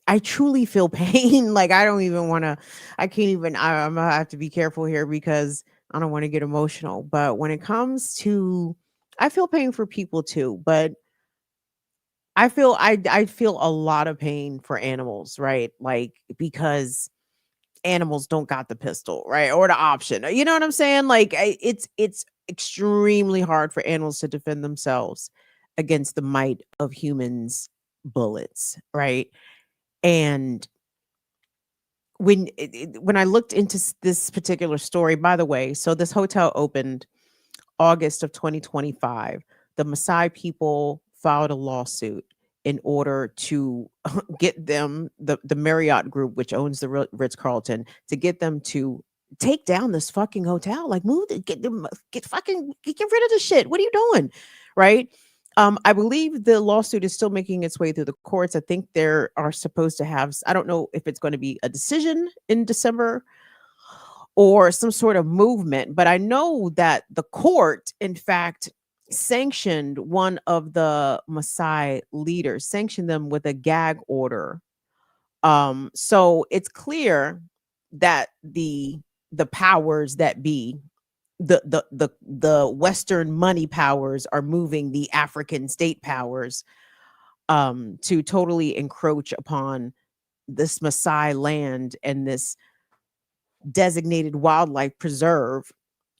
S1: I truly feel pain. Like I don't even want to. I can't even. I'm gonna have to be careful here because I don't want to get emotional. But when it comes to, I feel pain for people too. But I feel a lot of pain for animals, right? Like because animals don't got the pistol, right, or the option. You know what I'm saying? Like it's extremely hard for animals to defend themselves against the might of humans' bullets, right? And when I looked into this particular story, by the way, so this hotel opened August of 2025. The Maasai people filed a lawsuit in order to get them, the Marriott group, which owns the Ritz Carlton, to get them to take down this fucking hotel. Like, move, get them, get fucking, get rid of the shit. What are you doing? Right. I believe the lawsuit is still making its way through the courts. I think there are supposed to have, I don't know if it's going to be a decision in December or some sort of movement. But I know that the court, in fact, sanctioned one of the Maasai leaders, sanctioned them with a gag order. So it's clear that the powers that be, the Western money powers, are moving the African state powers to totally encroach upon this Maasai land and this designated wildlife preserve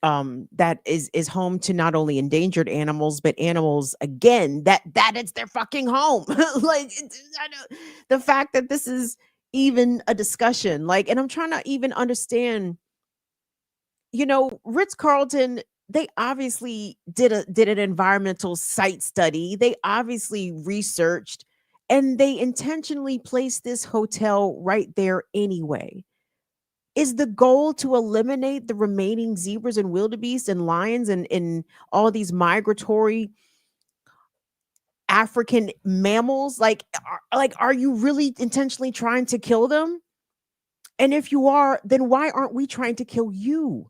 S1: that is home to not only endangered animals but animals, again, that it's their fucking home. Like I know, the fact that this is even a discussion, like, and I'm trying to even understand, Ritz Carlton, they obviously did an environmental site study, they obviously researched, and they intentionally placed this hotel right there anyway. Is the goal to eliminate the remaining zebras and wildebeest and lions and all these migratory African mammals? Like, are you really intentionally trying to kill them? And if you are, then why aren't we trying to kill you?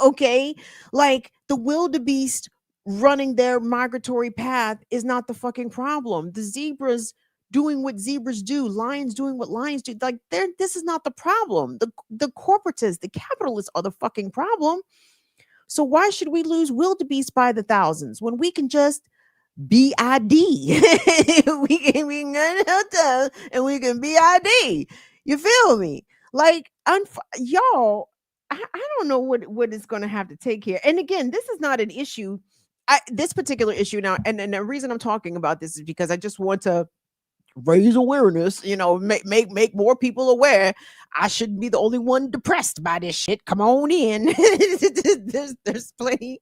S1: Okay? Like the wildebeest running their migratory path is not the fucking problem. The zebras doing what zebras do, lions doing what lions do. Like this is not the problem. The corporatists, the capitalists are the fucking problem. So why should we lose wildebeest by the thousands when we can just BID? We can go to hotel and we can BID. You feel me? Like, y'all, I don't know what it's going to have to take here. And again, this is not an issue. This particular issue now, and the reason I'm talking about this is because I just want to raise awareness, make more people aware. I shouldn't be the only one depressed by this shit. Come on in. there's plenty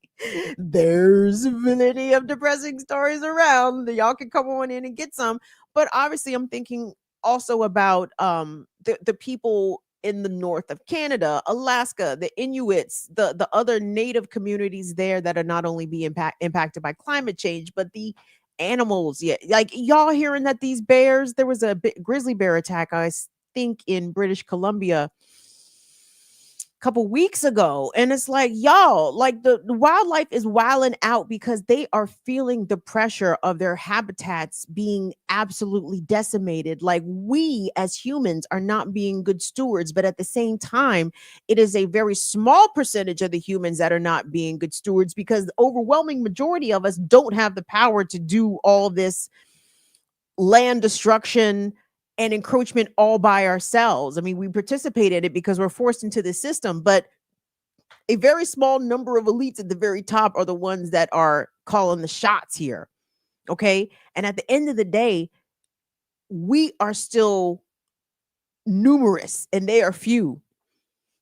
S1: of depressing stories around. Y'all can come on in and get some. But obviously I'm thinking also about the people in the north of Canada, Alaska, the Inuits, the other native communities there that are not only being impacted by climate change, but the animals. Yeah, like y'all hearing that these bears, there was a grizzly bear attack, think in British Columbia a couple weeks ago, and it's like, y'all, like the wildlife is wilding out because they are feeling the pressure of their habitats being absolutely decimated. Like, we as humans are not being good stewards, but at the same time it is a very small percentage of the humans that are not being good stewards, because the overwhelming majority of us don't have the power to do all this land destruction and encroachment all by ourselves. I mean, we participate in it because we're forced into the system, but a very small number of elites at the very top are the ones that are calling the shots here. Okay. And at the end of the day, we are still numerous and they are few.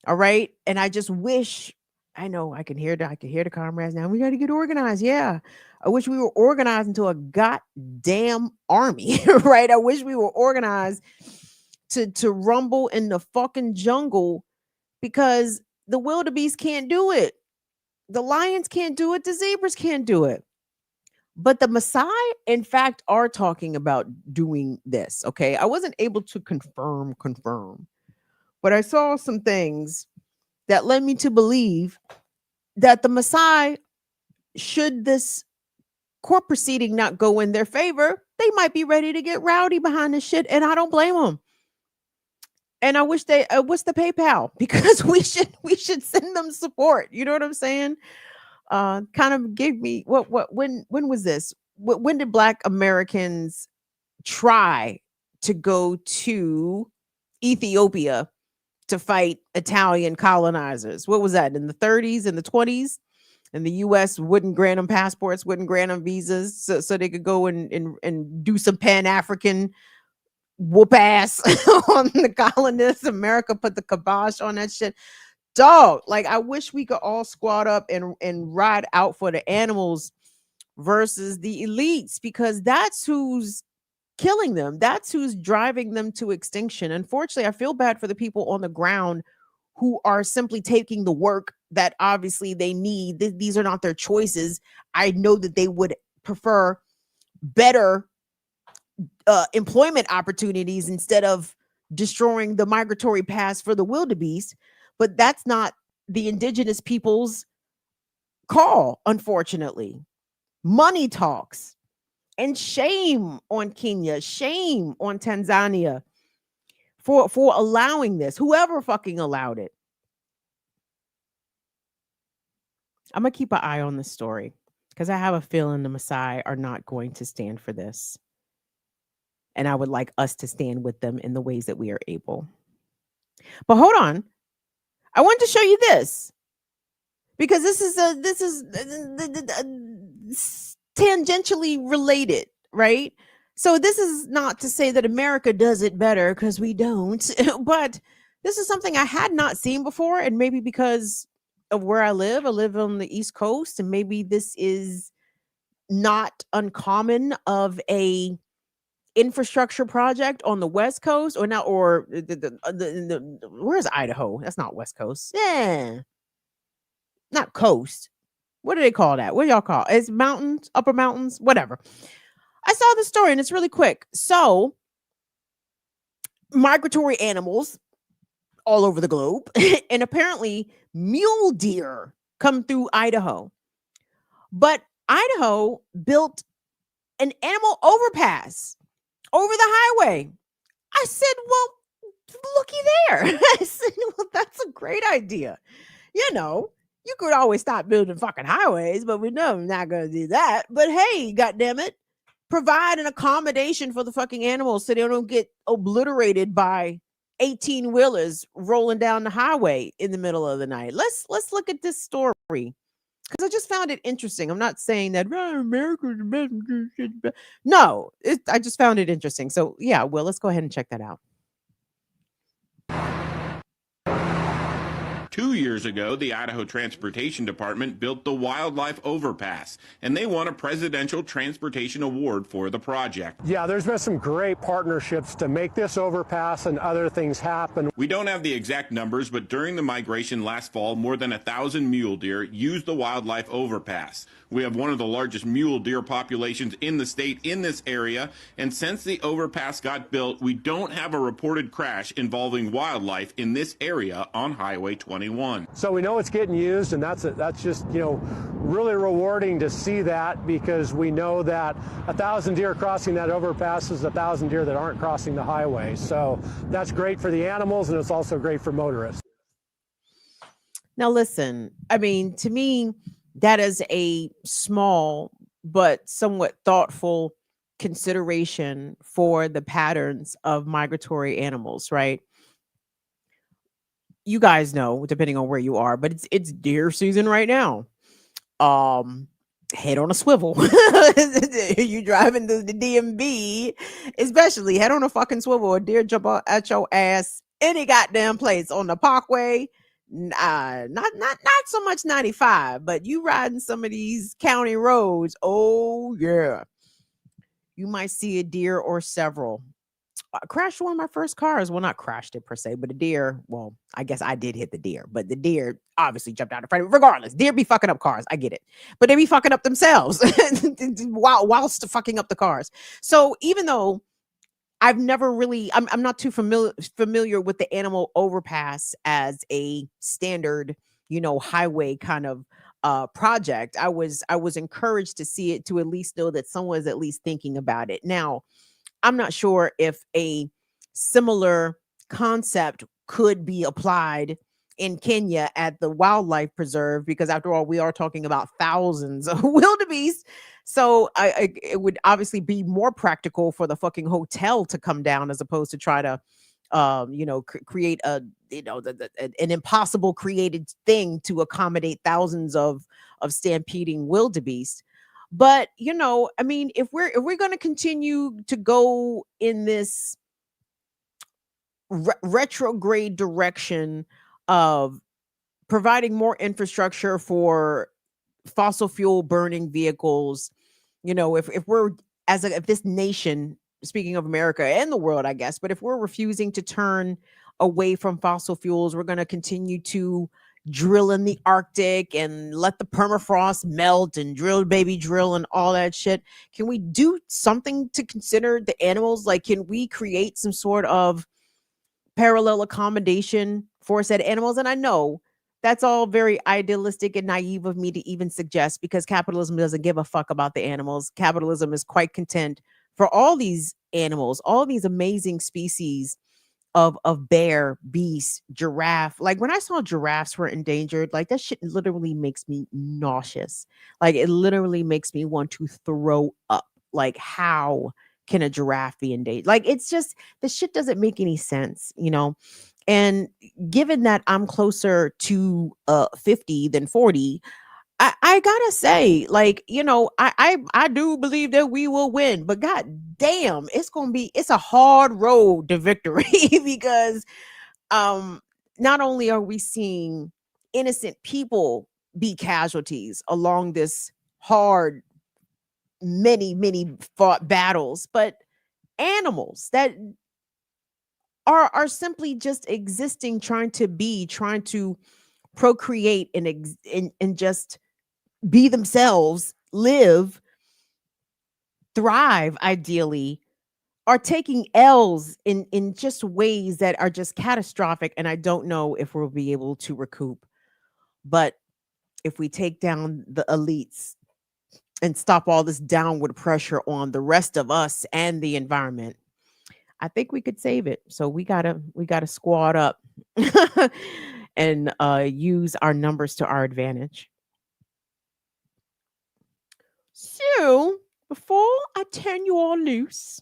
S1: All right. And I just wish, I know I can hear the comrades now. We got to get organized. Yeah. I wish we were organized into a goddamn army, right? I wish we were organized to rumble in the fucking jungle, because the wildebeest can't do it. The lions can't do it. The zebras can't do it. But the Maasai, in fact, are talking about doing this. Okay. I wasn't able to confirm, but I saw some things that led me to believe that the Maasai, should this court proceeding not go in their favor, they might be ready to get rowdy behind this shit. And I don't blame them. And I wish they, what's the PayPal? Because we should send them support. You know what I'm saying? Kind of gave me when was this? When did Black Americans try to go to Ethiopia to fight Italian colonizers? What was that, in the 30s and the 20s? And the US wouldn't grant them passports, wouldn't grant them visas, so they could go and do some Pan-African whoop ass on the colonists. America put the kibosh on that shit. Dog, like, I wish we could all squat up and ride out for the animals versus the elites, because that's who's killing them. That's who's driving them to extinction. Unfortunately, I feel bad for the people on the ground who are simply taking the work that obviously they need. These are not their choices. I know that they would prefer better employment opportunities instead of destroying the migratory paths for the wildebeest. But that's not the indigenous people's call, unfortunately. Money talks. And shame on Kenya, shame on Tanzania for allowing this, whoever fucking allowed it. I'm going to keep an eye on this story, because I have a feeling the Maasai are not going to stand for this. And I would like us to stand with them in the ways that we are able. But hold on. I want to show you this, because this is tangentially related, right? So this is not to say that America does it better, because we don't, but this is something I had not seen before. And maybe because of where I live on the East Coast, and maybe this is not uncommon of a infrastructure project on the West Coast, or not, or where's Idaho? That's not West Coast. Yeah, not coast. What do they call that? What do y'all call it? It's mountains, upper mountains, whatever. I saw the story and it's really quick. So, migratory animals all over the globe, and apparently mule deer come through Idaho. But Idaho built an animal overpass over the highway. I said, well, looky there. I said, well, that's a great idea. You know, you could always stop building fucking highways, but we know we're not going to do that. But hey, goddammit, provide an accommodation for the fucking animals so they don't get obliterated by 18-wheelers rolling down the highway in the middle of the night. Let's look at this story, because I just found it interesting. I'm not saying that America's the best. No, I just found it interesting. So yeah, well, let's go ahead and check that out.
S7: 2 years ago, the Idaho Transportation Department built the Wildlife Overpass, and they won a Presidential Transportation Award for the project.
S8: Yeah, there's been some great partnerships to make this overpass and other things happen.
S7: We don't have the exact numbers, but during the migration last fall, more than 1,000 mule deer used the Wildlife Overpass. We have one of the largest mule deer populations in the state in this area, and since the overpass got built, we don't have a reported crash involving wildlife in this area on Highway 21.
S8: So we know it's getting used, and that's just, you know, really rewarding to see that, because we know that 1,000 deer crossing that overpass is 1,000 deer that aren't crossing the highway. So that's great for the animals, and it's also great for motorists.
S1: Now listen, I mean, to me, that is a small but somewhat thoughtful consideration for the patterns of migratory animals, right? You guys know, depending on where you are, but it's deer season right now. Head on a swivel. You driving the DMV, especially, head on a fucking swivel. A deer jump at your ass any goddamn place on the parkway, Not so much 95, but you riding some of these county roads. Oh yeah, you might see a deer or several. I crashed one of my first cars. Well, not crashed it per se, but a deer. Well, I guess I did hit the deer, but the deer obviously jumped out in front of me. Regardless, deer be fucking up cars. I get it, but they be fucking up themselves whilst fucking up the cars. So even though I've never really, I'm not too familiar with the animal overpass as a standard, highway kind of project. I was encouraged to see it, to at least know that someone's at least thinking about it. Now, I'm not sure if a similar concept could be applied in Kenya at the wildlife preserve, because after all, we are talking about thousands of wildebeest. So it would obviously be more practical for the fucking hotel to come down as opposed to try to, create a, an impossible created thing to accommodate thousands of stampeding wildebeest. But I mean, if we're going to continue to go in this retrograde direction of providing more infrastructure for fossil fuel burning vehicles, if we're if this nation, speaking of America and the world, I guess, but if we're refusing to turn away from fossil fuels, we're going to continue to drill in the Arctic and let the permafrost melt and drill baby drill and all that shit. Can we do something to consider the animals? Like, can we create some sort of parallel accommodation for said animals? And I know that's all very idealistic and naive of me to even suggest, because capitalism doesn't give a fuck about the animals. Capitalism is quite content for all these animals, all these amazing species of bear, beast, giraffe. Like, when I saw giraffes were endangered, like, that shit literally makes me nauseous. Like, it literally makes me want to throw up. Like, how can a giraffe be endangered? Like, it's just, the shit doesn't make any sense, And given that I'm closer to 50 than 40, I gotta say, like, I do believe that we will win, but god damn, it's a hard road to victory because um not only are we seeing innocent people be casualties along this hard, many fought battles, but animals that are simply just existing, trying to procreate and just be themselves, live, thrive, ideally, are taking L's in just ways that are just catastrophic. And I don't know if we'll be able to recoup. But if we take down the elites and stop all this downward pressure on the rest of us and the environment, I think we could save it. So we gotta squad up and use our numbers to our advantage. So before I turn you all loose,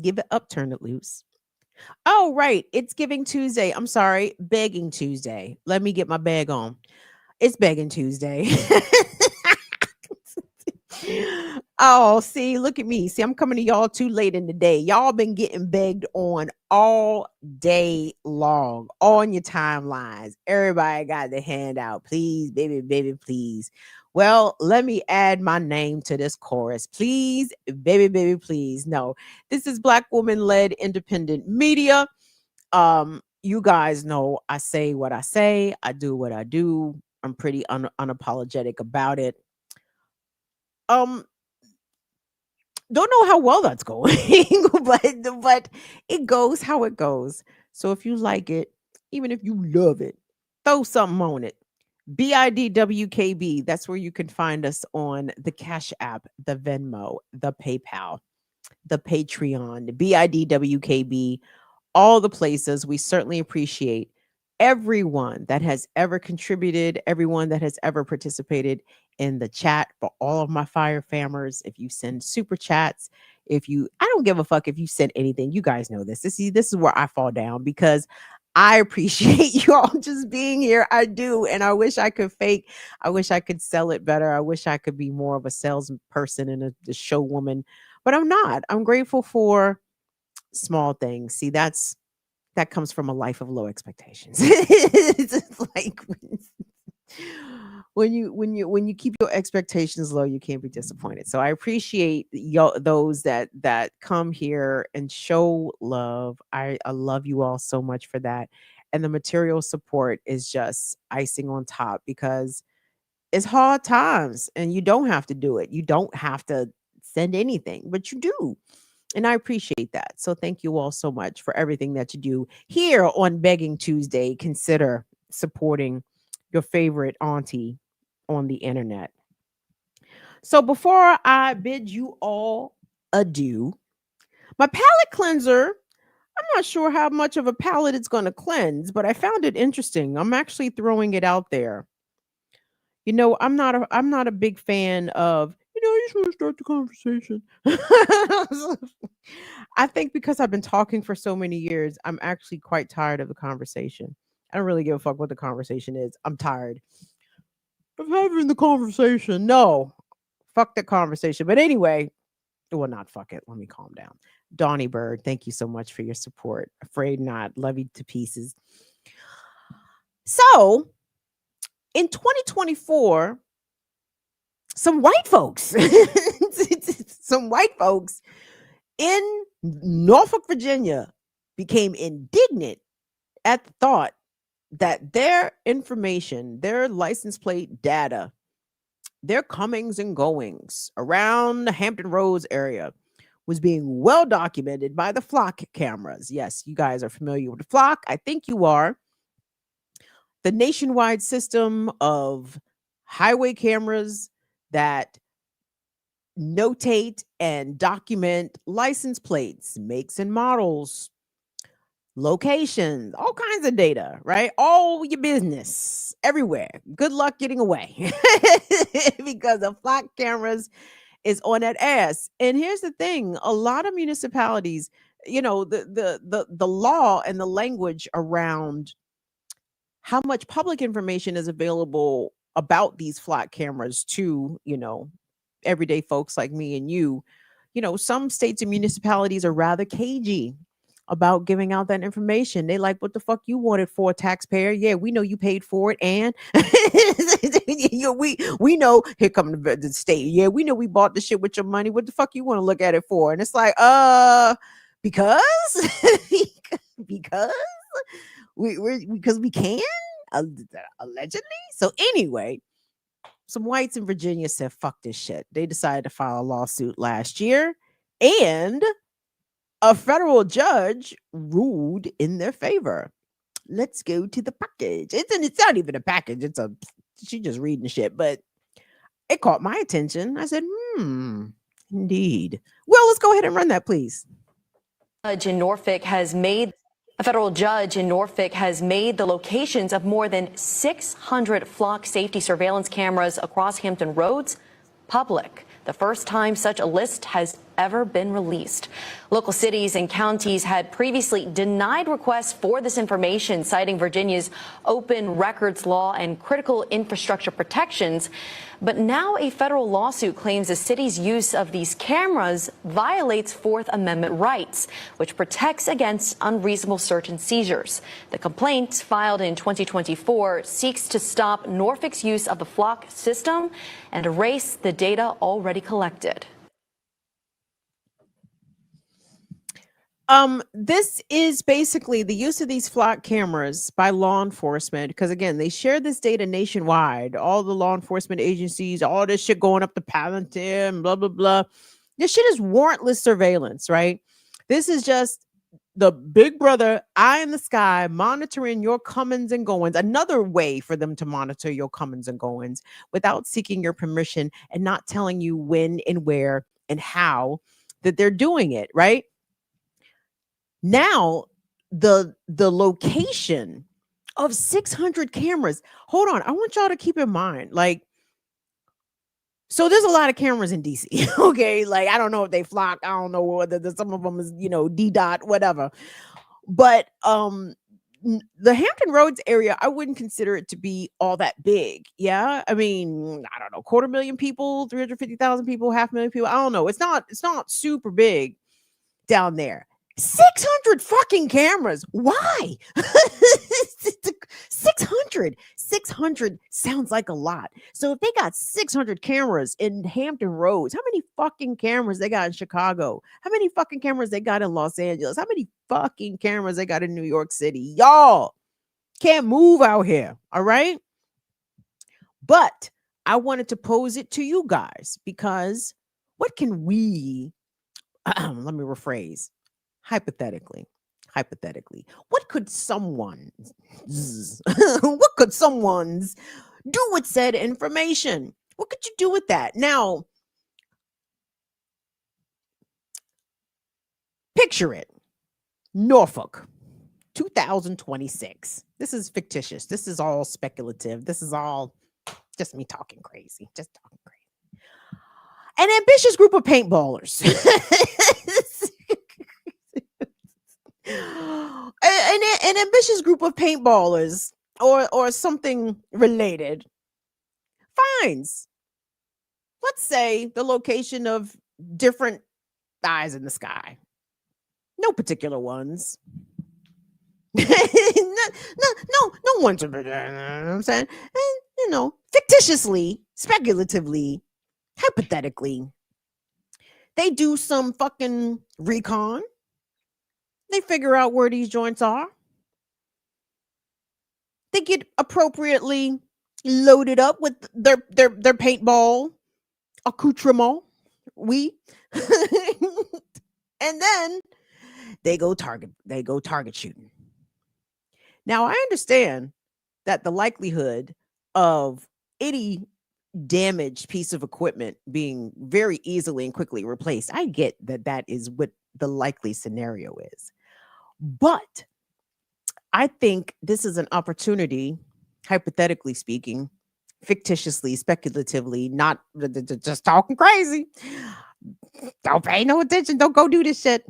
S1: give it up, turn it loose. Oh, right. It's Giving Tuesday. I'm sorry, Begging Tuesday. Let me get my bag on. It's Begging Tuesday. Oh, see, look at me. See, I'm coming to y'all too late in the day. Y'all been getting begged on all day long on your timelines. Everybody got the handout. Please, baby, baby, please. Well, let me add my name to this chorus. Please, baby, baby, please. No, this is Black woman-led independent media. You guys know I say what I say. I do what I do. I'm pretty unapologetic about it. Don't know how well that's going, but it goes how it goes. So if you like it, even if you love it, throw something on it. BIDWKB. That's where you can find us on the Cash App, the Venmo, the PayPal, the Patreon, the BIDWKB, all the places. We certainly appreciate everyone that has ever contributed, everyone that has ever participated in the chat. For all of my fire famers, if you send super chats, I don't give a fuck if you send anything. You guys know this. This is where I fall down, because I appreciate you all just being here. I do. And I wish I could fake. I wish I could sell it better. I wish I could be more of a salesperson and a show woman, but I'm not. I'm grateful for small things. See, that's that comes from a life of low expectations. It's like when you keep your expectations low, you can't be disappointed. So I appreciate those that come here and show love. I love you all so much for that. And the material support is just icing on top, because it's hard times and you don't have to do it. You don't have to send anything, but you do. And I appreciate that. So thank you all so much for everything that you do here on Begging Tuesday. Consider supporting your favorite auntie on the internet. So before I bid you all adieu, my palate cleanser, I'm not sure how much of a palate it's going to cleanse, but I found it interesting. I'm actually throwing it out there. You know, I'm not a big fan of, I just want to start the conversation. I think because I've been talking for so many years, I'm actually quite tired of the conversation. I don't really give a fuck what the conversation is. I'm tired of having the conversation. No, fuck the conversation. But anyway, well, not fuck it. Let me calm down. Donnie Bird, thank you so much for your support. Afraid not. Love you to pieces. So, in 2024, some white folks, in Norfolk, Virginia, became indignant at the thought that their information, their license plate data, their comings and goings around the Hampton Roads area was being well documented by the flock cameras. Yes, you guys are familiar with the flock. I think you are. The nationwide system of highway cameras that notate and document license plates, makes and models, locations, all kinds of data, right? All your business everywhere. Good luck getting away because the flock cameras is on that ass. And here's the thing, a lot of municipalities, the law and the language around how much public information is available about these flock cameras to, everyday folks like me and you. Some states and municipalities are rather cagey about giving out that information. They like, what the fuck you want it for, taxpayer? Yeah, we know you paid for it, and we know, here come the state. Yeah, we know we bought the shit with your money. What the fuck you want to look at it for? And it's like, because because we can, allegedly. So anyway, some whites in Virginia said, fuck this shit. They decided to file a lawsuit last year, and a federal judge ruled in their favor. Let's go to the package. It's not even a package. She just reading shit, but it caught my attention. I said, indeed. Well, let's go ahead and run that, please.
S9: A federal judge in Norfolk has made the locations of more than 600 flock safety surveillance cameras across Hampton Roads public. The first time such a list has ever been released. Local cities and counties had previously denied requests for this information, citing Virginia's open records law and critical infrastructure protections. But now a federal lawsuit claims the city's use of these cameras violates Fourth Amendment rights, which protects against unreasonable search and seizures. The complaint, filed in 2024, seeks to stop Norfolk's use of the flock system and erase the data already collected.
S1: This is basically the use of these flock cameras by law enforcement, because again, they share this data nationwide. All the law enforcement agencies, all this shit going up to Palantir, blah, blah, blah. This shit is warrantless surveillance, right? This is just the big brother eye in the sky monitoring your comings and goings. Another way for them to monitor your comings and goings without seeking your permission and not telling you when and where and how that they're doing it, right? Now, the location of 600 cameras. Hold on. I want y'all to keep in mind, so there's a lot of cameras in DC. Okay. I don't know if they flock. I don't know whether some of them is, D-dot, whatever. But the Hampton Roads area, I wouldn't consider it to be all that big. Yeah. I mean, I don't know, 250,000 people, 350,000 people, 500,000 people. I don't know. It's not super big down there. 600 fucking cameras. Why? 600. 600 sounds like a lot. So if they got 600 cameras in Hampton Roads, how many fucking cameras they got in Chicago? How many fucking cameras they got in Los Angeles? How many fucking cameras they got in New York City? Y'all can't move out here. All right. But I wanted to pose it to you guys because what can we, let me rephrase, hypothetically, what could someone's do with said information? What could you do with that? Now, picture it. Norfolk, 2026. This is fictitious. This is all speculative. This is all just me talking crazy. Just talking crazy. An ambitious group of paintballers. an ambitious group of paintballers or something related finds, let's say, the location of different eyes in the sky. No particular ones. no one's, you know what I'm saying? And, fictitiously, speculatively, hypothetically, they do some fucking recon. They figure out where these joints are. They get appropriately loaded up with their paintball accoutrement. And then they go target shooting. Now, I understand that the likelihood of any damaged piece of equipment being very easily and quickly replaced, I get that is what the likely scenario is. But I think this is an opportunity, hypothetically speaking, fictitiously, speculatively, not just talking crazy. Don't pay no attention. Don't go do this shit.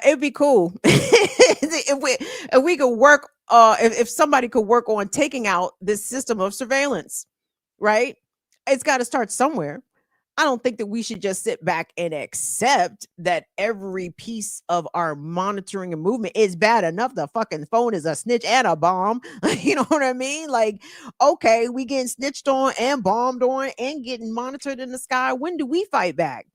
S1: It'd be cool if we could work. If somebody could work on taking out this system of surveillance, right? It's got to start somewhere. I don't think that we should just sit back and accept that every piece of our monitoring and movement is bad enough. The fucking phone is a snitch and a bomb. You know what I mean? Like, okay, we getting snitched on and bombed on and getting monitored in the sky. When do we fight back?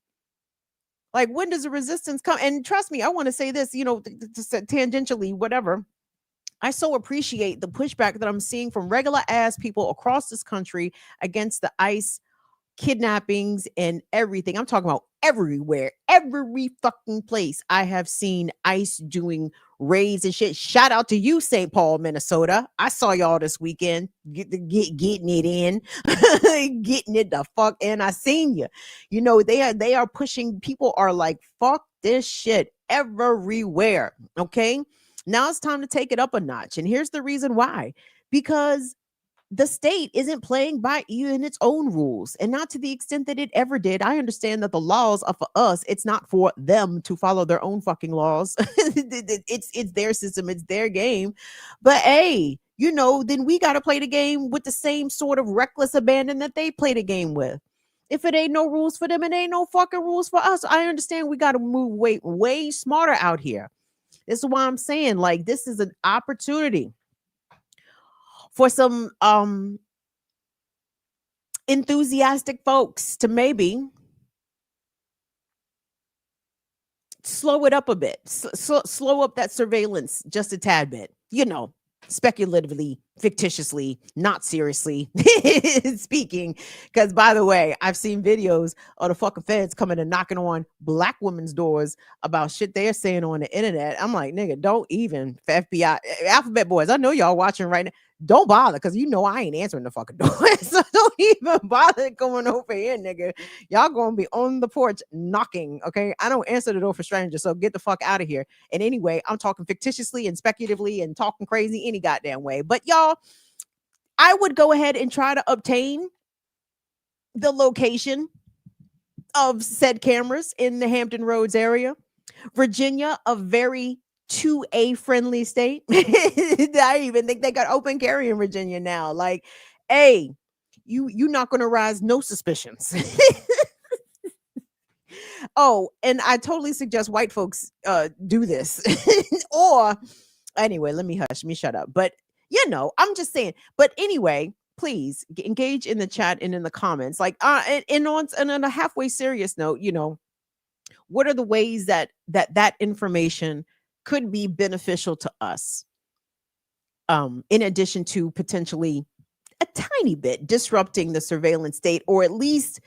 S1: Like, when does the resistance come? And trust me, I want to say this, tangentially, whatever. I so appreciate the pushback that I'm seeing from regular ass people across this country against the ICE kidnappings and everything. I'm talking about everywhere, every fucking place I have seen ICE doing raids and shit. Shout out to you, St. Paul, Minnesota. I saw y'all this weekend getting it in, getting it the fuck in. I seen you. They are pushing. People are like, fuck this shit everywhere. Okay. Now it's time to take it up a notch. And here's the reason why. Because the state isn't playing by even its own rules, and not to the extent that it ever did. I understand that the laws are for us. It's not for them to follow their own fucking laws. It's their system. It's their game. But hey, then we got to play the game with the same sort of reckless abandon that they play the game with. If it ain't no rules for them, it ain't no fucking rules for us. I understand we got to move way smarter out here. This is why I'm saying, like, this is an opportunity for some enthusiastic folks to maybe slow it up a bit, slow up that surveillance just a tad bit, speculatively, fictitiously, not seriously speaking. Because, by the way, I've seen videos of the fucking feds coming and knocking on black women's doors about shit they're saying on the internet. I'm like, nigga, don't even, FBI, Alphabet Boys, I know y'all watching right now. Don't bother, because I ain't answering the fucking door. So don't even bother going over here, nigga. Y'all gonna be on the porch knocking, okay? I don't answer the door for strangers, so get the fuck out of here. And anyway, I'm talking fictitiously and speculatively and talking crazy any goddamn way. But y'all, I would go ahead and try to obtain the location of said cameras in the Hampton Roads area. Virginia, a very 2A friendly state. I even think they got open carry in Virginia now. Like, hey, you're not going to rise no suspicions. Oh, and I totally suggest white folks do this. Or anyway, let me shut up. But I'm just saying. But anyway, please engage in the chat and in the comments. Like and on a halfway serious note, what are the ways that information could be beneficial to us? In addition to potentially a tiny bit disrupting the surveillance state, or at least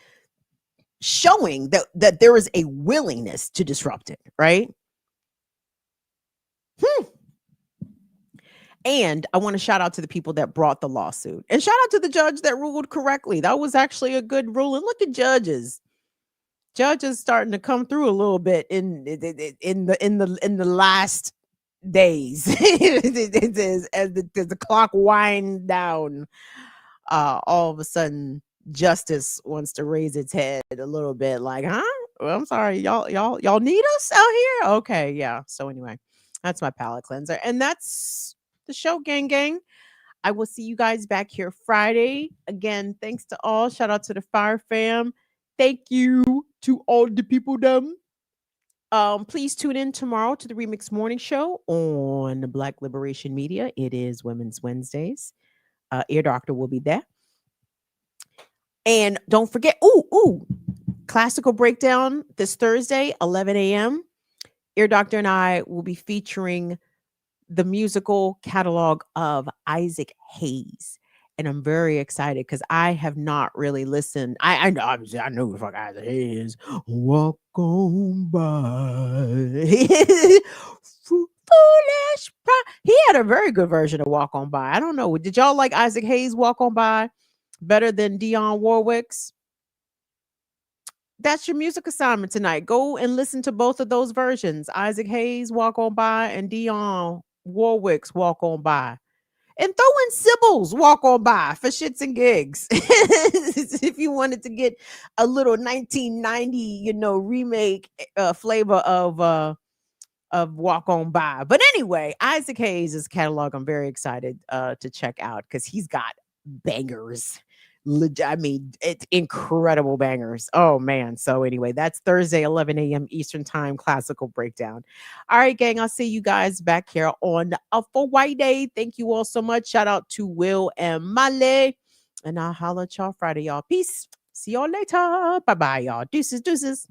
S1: showing that there is a willingness to disrupt it, right? And I want to shout out to the people that brought the lawsuit, and shout out to the judge that ruled correctly. That was actually a good ruling. Look at judges starting to come through a little bit in the last days as the clock winds down. All of a sudden justice wants to raise its head a little bit, like, huh? Well, I'm sorry, y'all need us out here? Okay, yeah. So anyway, that's my palate cleanser, and that's the show, gang. I will see you guys back here Friday. Again, thanks to all. Shout out to the Fire Fam. Thank you to all the people them. Please tune in tomorrow to the Remix Morning Show on Black Liberation Media. It is Women's Wednesdays. Ear Doctor will be there. And don't forget, classical breakdown this Thursday, 11 a.m. Ear Doctor and I will be featuring the musical catalog of Isaac Hayes. And I'm very excited because I have not really listened. I know, obviously, I know who the fuck Isaac Hayes. Walk on by. Foolish pride. He had a very good version of Walk On By. I don't know. Did y'all like Isaac Hayes' Walk On By better than Dionne Warwick's? That's your music assignment tonight. Go and listen to both of those versions. Isaac Hayes' Walk On By and Dionne Warwick's Walk On By. And throw in Sybil's Walk On By for shits and gigs. If you wanted to get a little 1990, remake flavor of Walk On By. But anyway, Isaac Hayes' catalog, I'm very excited to check out because he's got bangers. I mean, it's incredible bangers. Oh, man. So anyway, that's Thursday, 11 a.m. Eastern Time, classical breakdown. All right, gang, I'll see you guys back here on for White Day. Thank you all so much. Shout out to Will and Male. And I'll holler at y'all Friday, y'all. Peace. See y'all later. Bye-bye, y'all. Deuces.